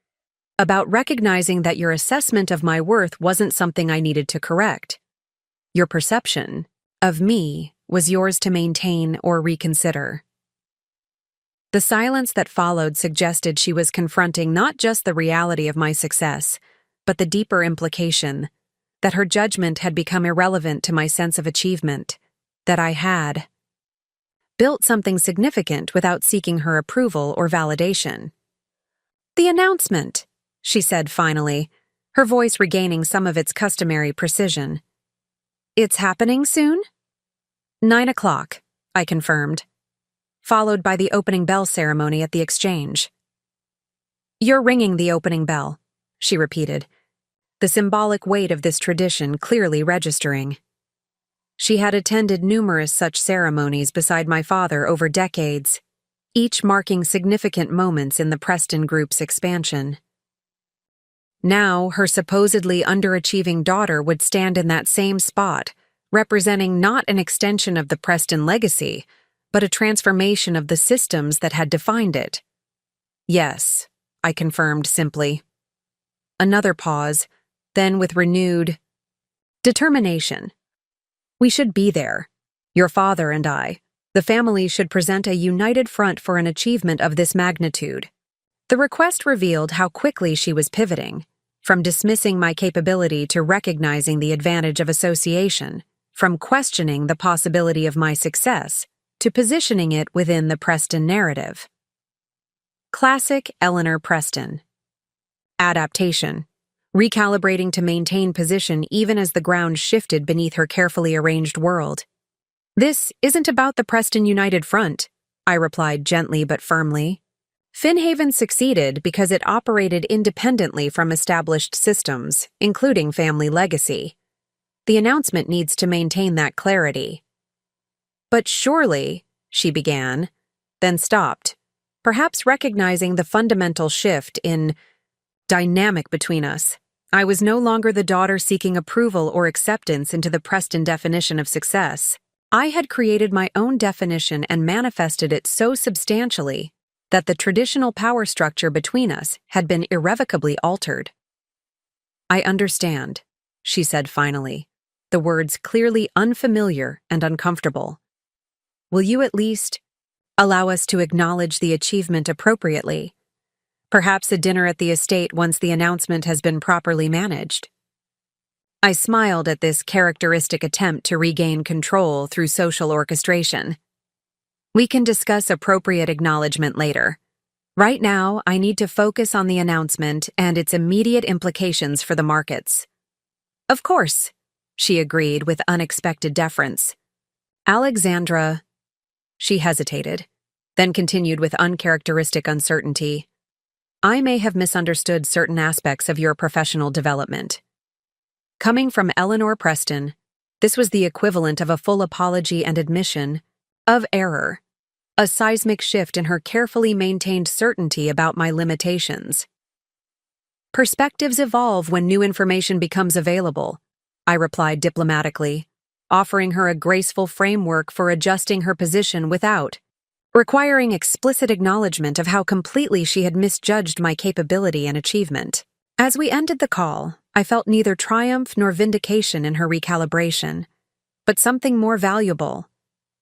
about recognizing that your assessment of my worth wasn't something I needed to correct. Your perception of me was yours to maintain or reconsider. The silence that followed suggested she was confronting not just the reality of my success, but the deeper implication that her judgment had become irrelevant to my sense of achievement, that I had built something significant without seeking her approval or validation. The announcement, she said finally, her voice regaining some of its customary precision. It's happening soon? 9 o'clock, I confirmed, followed by the opening bell ceremony at the exchange. You're ringing the opening bell, she repeated, the symbolic weight of this tradition clearly registering. She had attended numerous such ceremonies beside my father over decades, each marking significant moments in the Preston Group's expansion. Now, her supposedly underachieving daughter would stand in that same spot, representing not an extension of the Preston legacy, but a transformation of the systems that had defined it. Yes, I confirmed simply. Another pause, then with renewed determination. We should be there. Your father and I. The family should present a united front for an achievement of this magnitude. The request revealed how quickly she was pivoting, from dismissing my capability to recognizing the advantage of association, from questioning the possibility of my success to positioning it within the Preston narrative. Classic Eleanor Preston. Adaptation. Recalibrating to maintain position even as the ground shifted beneath her carefully arranged world. This isn't about the Preston United Front, I replied gently but firmly. Finhaven succeeded because it operated independently from established systems, including family legacy. The announcement needs to maintain that clarity. But surely, she began, then stopped, perhaps recognizing the fundamental shift in dynamic between us. I was no longer the daughter seeking approval or acceptance into the Preston definition of success. I had created my own definition and manifested it so substantially that the traditional power structure between us had been irrevocably altered. I understand, she said finally. the words clearly unfamiliar and uncomfortable. Will you at least allow us to acknowledge the achievement appropriately? Perhaps a dinner at the estate once the announcement has been properly managed. I smiled at this characteristic attempt to regain control through social orchestration. We can discuss appropriate acknowledgement later. Right now, I need to focus on the announcement and its immediate implications for the markets. Of course, she agreed with unexpected deference. Alexandra, she hesitated, then continued with uncharacteristic uncertainty. I may have misunderstood certain aspects of your professional development. Coming from Eleanor Preston, this was the equivalent of a full apology and admission of error, a seismic shift in her carefully maintained certainty about my limitations. Perspectives evolve when new information becomes available, I replied diplomatically, offering her a graceful framework for adjusting her position without requiring explicit acknowledgement of how completely she had misjudged my capability and achievement. As we ended the call, I felt neither triumph nor vindication in her recalibration, but something more valuable,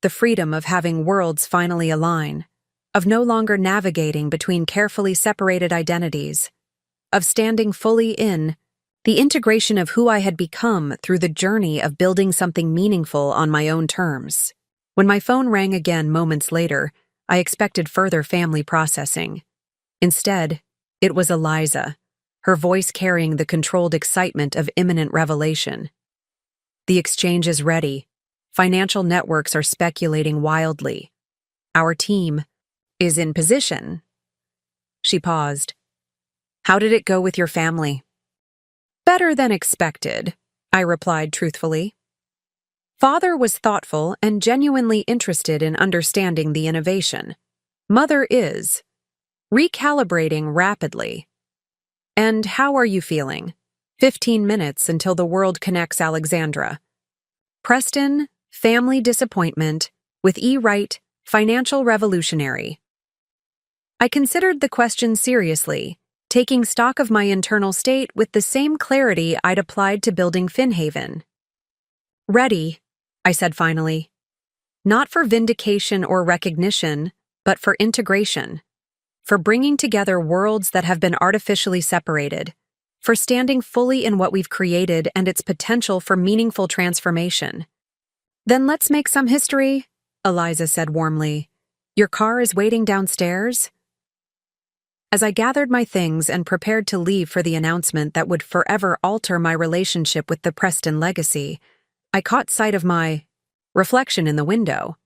the freedom of having worlds finally align, of no longer navigating between carefully separated identities, of standing fully in the integration of who I had become through the journey of building something meaningful on my own terms. When my phone rang again moments later, I expected further family processing. Instead, it was Eliza, her voice carrying the controlled excitement of imminent revelation. The exchange is ready. Financial networks are speculating wildly. Our team is in position. She paused. How did it go with your family? Better than expected, I replied truthfully. Father was thoughtful and genuinely interested in understanding the innovation. Mother is recalibrating rapidly. And how are you feeling? 15 minutes until the world connects Alexandra. Preston, family disappointment, with E. Wright, financial revolutionary. I considered the question seriously, taking stock of my internal state with the same clarity I'd applied to building Finhaven. Ready, I said finally. Not for vindication or recognition, but for integration. For bringing together worlds that have been artificially separated. For standing fully in what we've created and its potential for meaningful transformation. Then let's make some history, Eliza said warmly. Your car is waiting downstairs? As I gathered my things and prepared to leave for the announcement that would forever alter my relationship with the Preston legacy, I caught sight of my reflection in the window.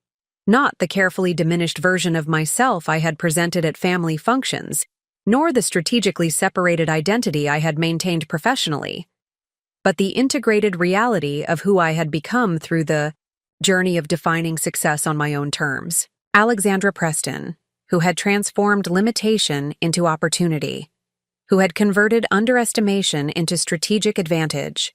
Not the carefully diminished version of myself I had presented at family functions, nor the strategically separated identity I had maintained professionally, but the integrated reality of who I had become through the journey of defining success on my own terms. Alexandra Preston, who had transformed limitation into opportunity, who had converted underestimation into strategic advantage,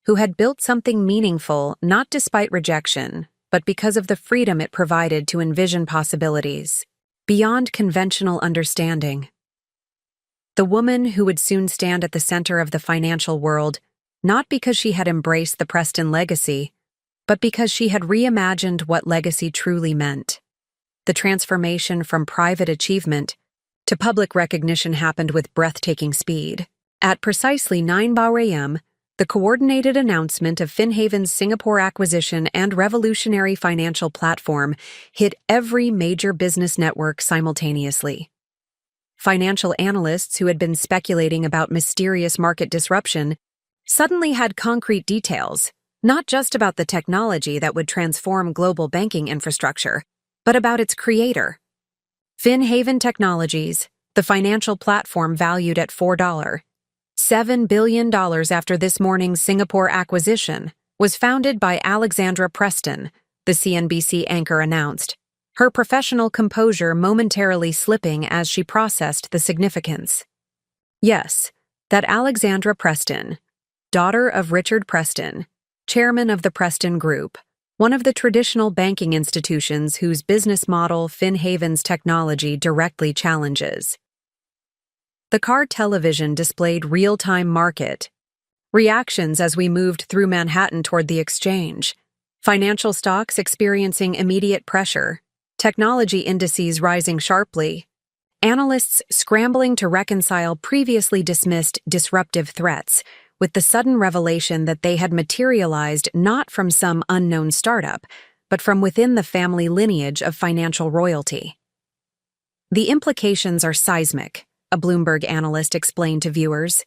who had built something meaningful not despite rejection, but because of the freedom it provided to envision possibilities beyond conventional understanding. The woman who would soon stand at the center of the financial world, not because she had embraced the Preston legacy, but because she had reimagined what legacy truly meant. The transformation from private achievement to public recognition happened with breathtaking speed. At precisely 9 a.m., the coordinated announcement of Finhaven's Singapore acquisition and revolutionary financial platform hit every major business network simultaneously. Financial analysts who had been speculating about mysterious market disruption suddenly had concrete details, not just about the technology that would transform global banking infrastructure, but about its creator. Finhaven Technologies, the financial platform valued at $7 billion after this morning's Singapore acquisition, was founded by Alexandra Preston, the CNBC anchor announced, her professional composure momentarily slipping as she processed the significance. Yes, that Alexandra Preston, daughter of Richard Preston, chairman of the Preston Group, one of the traditional banking institutions whose business model Finhaven's technology directly challenges. The car television displayed real-time market Reactions as we moved through Manhattan toward the exchange. Financial stocks experiencing immediate pressure. Technology indices rising sharply. Analysts scrambling to reconcile previously dismissed disruptive threats with the sudden revelation that they had materialized not from some unknown startup, but from within the family lineage of financial royalty. The implications are seismic, a Bloomberg analyst explained to viewers.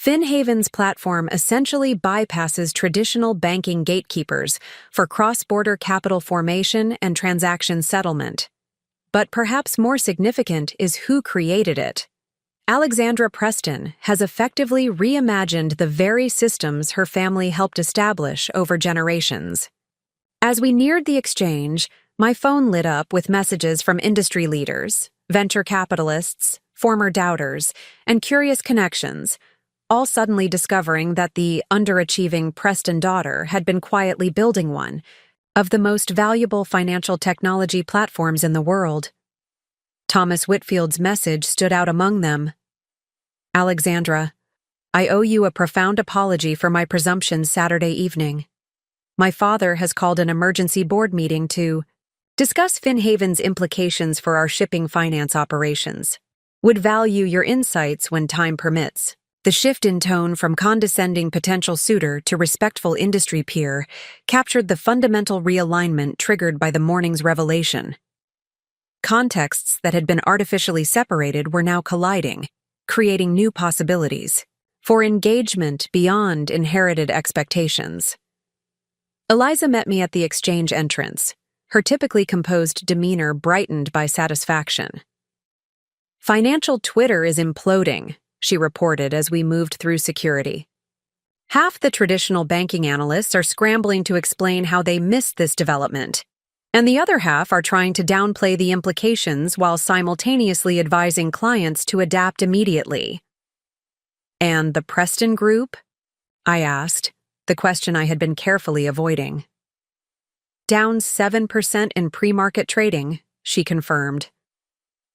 FinHaven's platform essentially bypasses traditional banking gatekeepers for cross-border capital formation and transaction settlement. But perhaps more significant is who created it. Alexandra Preston has effectively reimagined the very systems her family helped establish over generations. As we neared the exchange, my phone lit up with messages from industry leaders, venture capitalists, former doubters, and curious connections, all suddenly discovering that the underachieving Preston daughter had been quietly building one of the most valuable financial technology platforms in the world. Thomas Whitfield's message stood out among them. Alexandra, I owe you a profound apology for my presumptions Saturday evening. My father has called an emergency board meeting to discuss FinHaven's implications for our shipping finance operations. Would value your insights when time permits. The shift in tone from condescending potential suitor to respectful industry peer captured the fundamental realignment triggered by the morning's revelation. Contexts that had been artificially separated were now colliding, creating new possibilities for engagement beyond inherited expectations. Eliza met me at the exchange entrance, her typically composed demeanor brightened by satisfaction. Financial Twitter is imploding, she reported as we moved through security. Half the traditional banking analysts are scrambling to explain how they missed this development, and the other half are trying to downplay the implications while simultaneously advising clients to adapt immediately. And the Preston Group? I asked, the question I had been carefully avoiding. Down 7% in pre-market trading, she confirmed.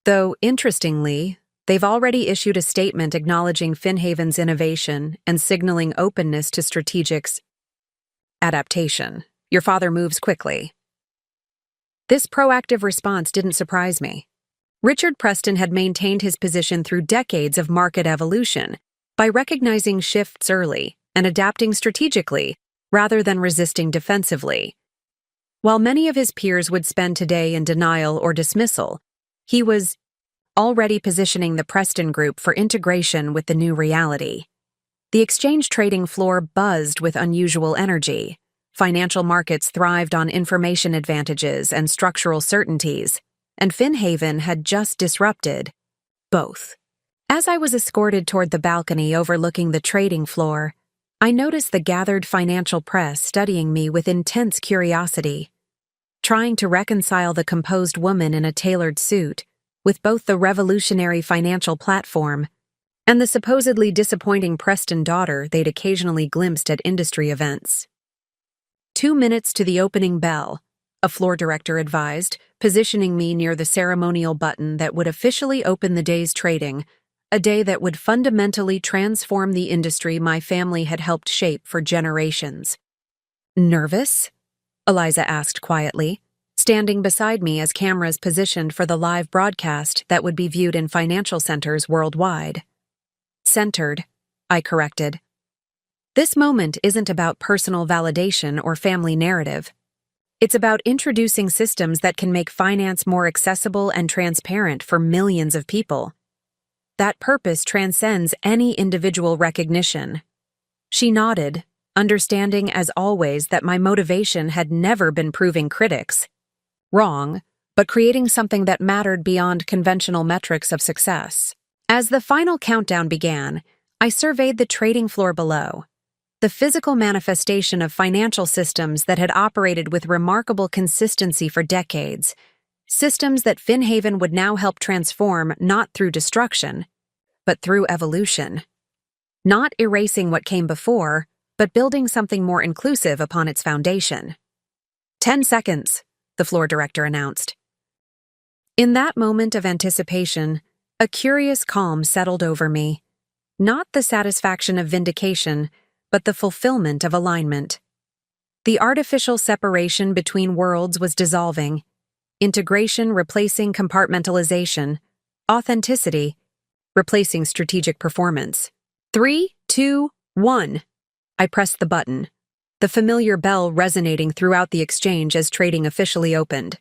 Though, interestingly, they've already issued a statement acknowledging FinHaven's innovation and signaling openness to strategics. Adaptation. Your father moves quickly. This proactive response didn't surprise me. Richard Preston had maintained his position through decades of market evolution by recognizing shifts early and adapting strategically rather than resisting defensively. While many of his peers would spend today in denial or dismissal, he was already positioning the Preston Group for integration with the new reality. The exchange trading floor buzzed with unusual energy. Financial markets thrived on information advantages and structural certainties, and FinHaven had just disrupted both. As I was escorted toward the balcony overlooking the trading floor, I noticed the gathered financial press studying me with intense curiosity, trying to reconcile the composed woman in a tailored suit with both the revolutionary financial platform and the supposedly disappointing Preston daughter they'd occasionally glimpsed at industry events. 2 minutes to the opening bell, a floor director advised, positioning me near the ceremonial button that would officially open the day's trading, a day that would fundamentally transform the industry my family had helped shape for generations. Nervous? Eliza asked quietly, standing beside me as cameras positioned for the live broadcast that would be viewed in financial centers worldwide. Centered, I corrected. This moment isn't about personal validation or family narrative. It's about introducing systems that can make finance more accessible and transparent for millions of people. That purpose transcends any individual recognition. She nodded, understanding as always that my motivation had never been proving critics wrong, but creating something that mattered beyond conventional metrics of success. As the final countdown began, I surveyed the trading floor below, the physical manifestation of financial systems that had operated with remarkable consistency for decades, systems that FinHaven would now help transform not through destruction, but through evolution. Not erasing what came before, but building something more inclusive upon its foundation. 10 seconds, the floor director announced. In that moment of anticipation, a curious calm settled over me. Not the satisfaction of vindication, but the fulfillment of alignment. The artificial separation between worlds was dissolving, integration replacing compartmentalization, authenticity replacing strategic performance. 3, 2, 1. I pressed the button, the familiar bell resonating throughout the exchange as trading officially opened.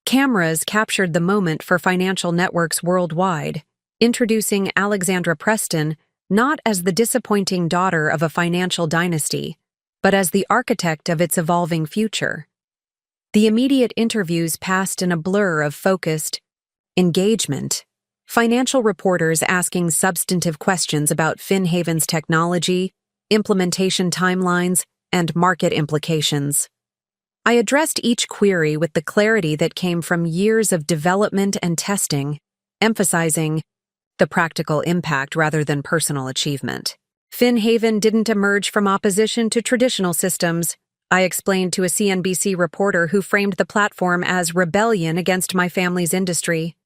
Cameras captured the moment for financial networks worldwide, introducing Alexandra Preston not as the disappointing daughter of a financial dynasty, but as the architect of its evolving future. The immediate interviews passed in a blur of focused engagement, financial reporters asking substantive questions about Finhaven's technology, implementation timelines, and market implications. I addressed each query with the clarity that came from years of development and testing, emphasizing the practical impact rather than personal achievement. Finhaven didn't emerge from opposition to traditional systems, I explained to a CNBC reporter who framed the platform as rebellion against my family's industry.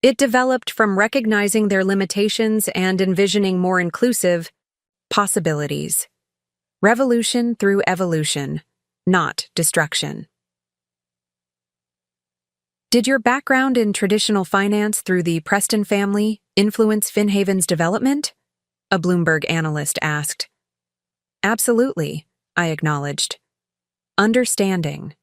It developed from recognizing their limitations and envisioning more inclusive possibilities. Revolution through evolution, not destruction. Did your background in traditional finance through the Preston family influence Finhaven's development? A Bloomberg analyst asked. Absolutely, I acknowledged. Understanding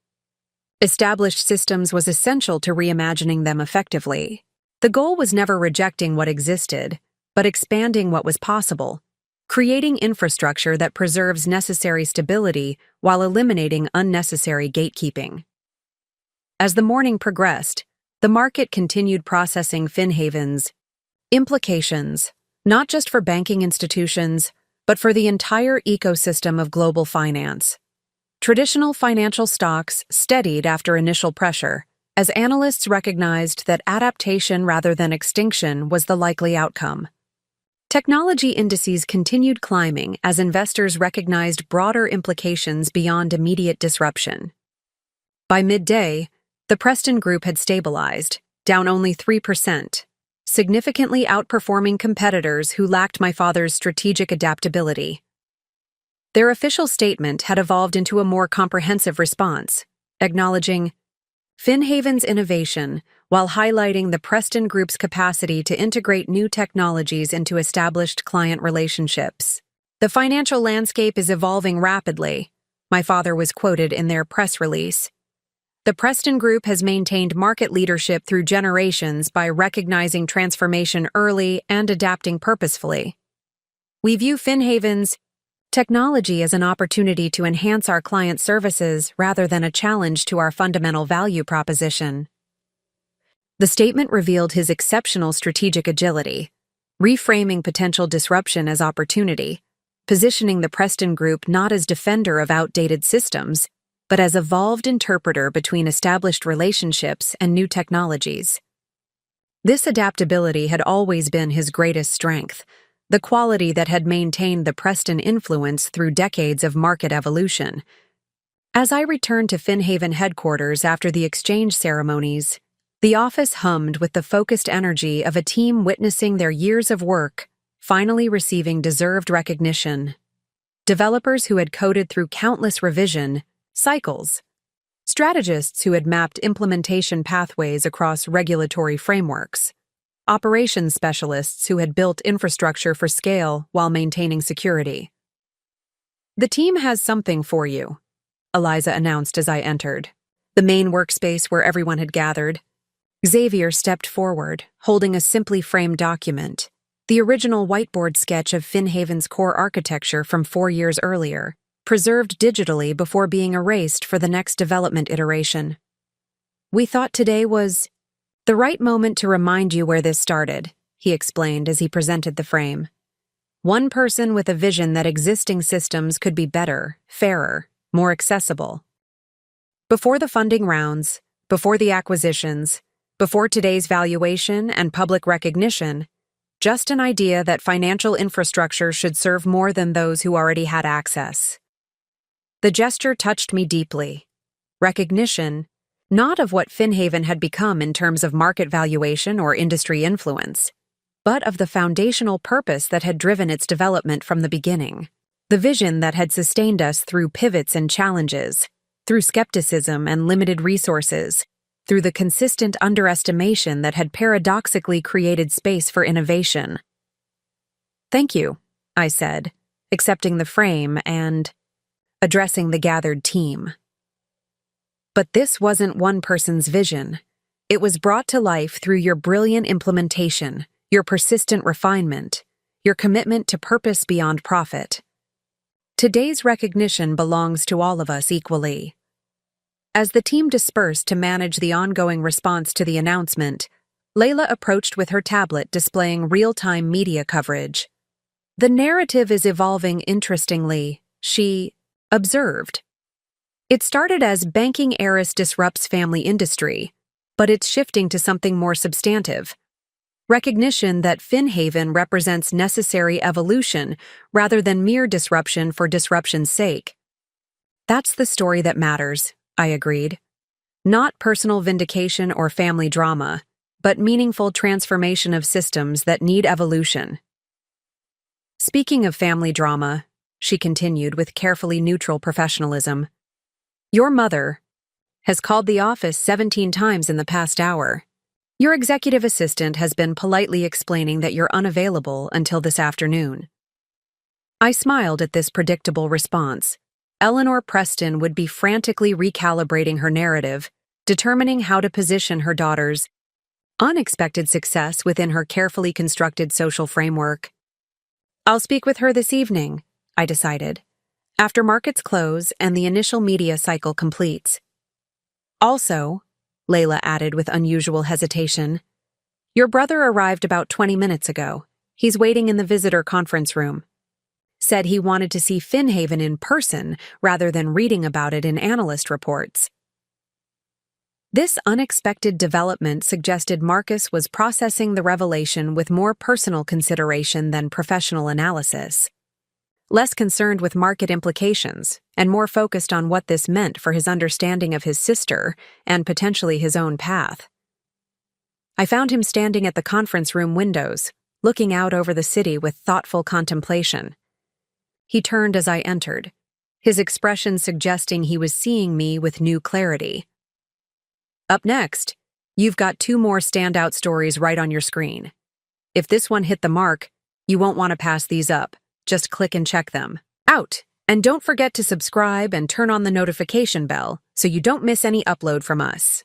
established systems was essential to reimagining them effectively. The goal was never rejecting what existed, but expanding what was possible, creating infrastructure that preserves necessary stability while eliminating unnecessary gatekeeping. As the morning progressed, the market continued processing Finhaven's implications, not just for banking institutions, but for the entire ecosystem of global finance. Traditional financial stocks steadied after initial pressure, as analysts recognized that adaptation rather than extinction was the likely outcome. Technology indices continued climbing as investors recognized broader implications beyond immediate disruption. By midday, the Preston Group had stabilized, down only 3%, significantly outperforming competitors who lacked my father's strategic adaptability. Their official statement had evolved into a more comprehensive response, acknowledging Finhaven's innovation while highlighting the Preston Group's capacity to integrate new technologies into established client relationships. The financial landscape is evolving rapidly, my father was quoted in their press release. The Preston Group has maintained market leadership through generations by recognizing transformation early and adapting purposefully. We view Finhaven's technology as an opportunity to enhance our client services rather than a challenge to our fundamental value proposition. The statement revealed his exceptional strategic agility, reframing potential disruption as opportunity, positioning the Preston Group not as defender of outdated systems, but as evolved interpreter between established relationships and new technologies. This adaptability had always been his greatest strength, the quality that had maintained the Preston influence through decades of market evolution. As I returned to Finhaven headquarters after the exchange ceremonies, the office hummed with the focused energy of a team witnessing their years of work finally receiving deserved recognition. Developers who had coded through countless revision cycles, strategists who had mapped implementation pathways across regulatory frameworks, operations specialists who had built infrastructure for scale while maintaining security. The team has something for you, Eliza announced as I entered, the main workspace where everyone had gathered. Xavier stepped forward, holding a simply framed document, the original whiteboard sketch of Finhaven's core architecture from 4 years earlier, preserved digitally before being erased for the next development iteration. We thought today was the right moment to remind you where this started, he explained as he presented the frame. One person with a vision that existing systems could be better, fairer, more accessible. Before the funding rounds, before the acquisitions, before today's valuation and public recognition, just an idea that financial infrastructure should serve more than those who already had access. The gesture touched me deeply. Recognition, not of what Finhaven had become in terms of market valuation or industry influence, but of the foundational purpose that had driven its development from the beginning. The vision that had sustained us through pivots and challenges, through skepticism and limited resources, through the consistent underestimation that had paradoxically created space for innovation. "Thank you," I said, accepting the frame and addressing the gathered team. But this wasn't one person's vision. It was brought to life through your brilliant implementation, your persistent refinement, your commitment to purpose beyond profit. Today's recognition belongs to all of us equally. As the team dispersed to manage the ongoing response to the announcement, Layla approached with her tablet displaying real-time media coverage. "The narrative is evolving interestingly," she observed. "It started as banking heiress disrupts family industry, but it's shifting to something more substantive. Recognition that Finhaven represents necessary evolution rather than mere disruption for disruption's sake." "That's the story that matters," I agreed. "Not personal vindication or family drama, but meaningful transformation of systems that need evolution." "Speaking of family drama," she continued with carefully neutral professionalism, "your mother has called the office 17 times in the past hour. Your executive assistant has been politely explaining that you're unavailable until this afternoon." I smiled at this predictable response. Eleanor Preston would be frantically recalibrating her narrative, determining how to position her daughter's unexpected success within her carefully constructed social framework. "I'll speak with her this evening," I decided, "after markets close and the initial media cycle completes." "Also," Layla added with unusual hesitation, "your brother arrived about 20 minutes ago. He's waiting in the visitor conference room. Said he wanted to see Finhaven in person rather than reading about it in analyst reports." This unexpected development suggested Marcus was processing the revelation with more personal consideration than professional analysis. Less concerned with market implications, and more focused on what this meant for his understanding of his sister and potentially his own path. I found him standing at the conference room windows, looking out over the city with thoughtful contemplation. He turned as I entered, his expression suggesting he was seeing me with new clarity. "Up next, you've got 2 more standout stories right on your screen. If this one hit the mark, you won't want to pass these up. Just click and check them out. And don't forget to subscribe and turn on the notification bell so you don't miss any upload from us."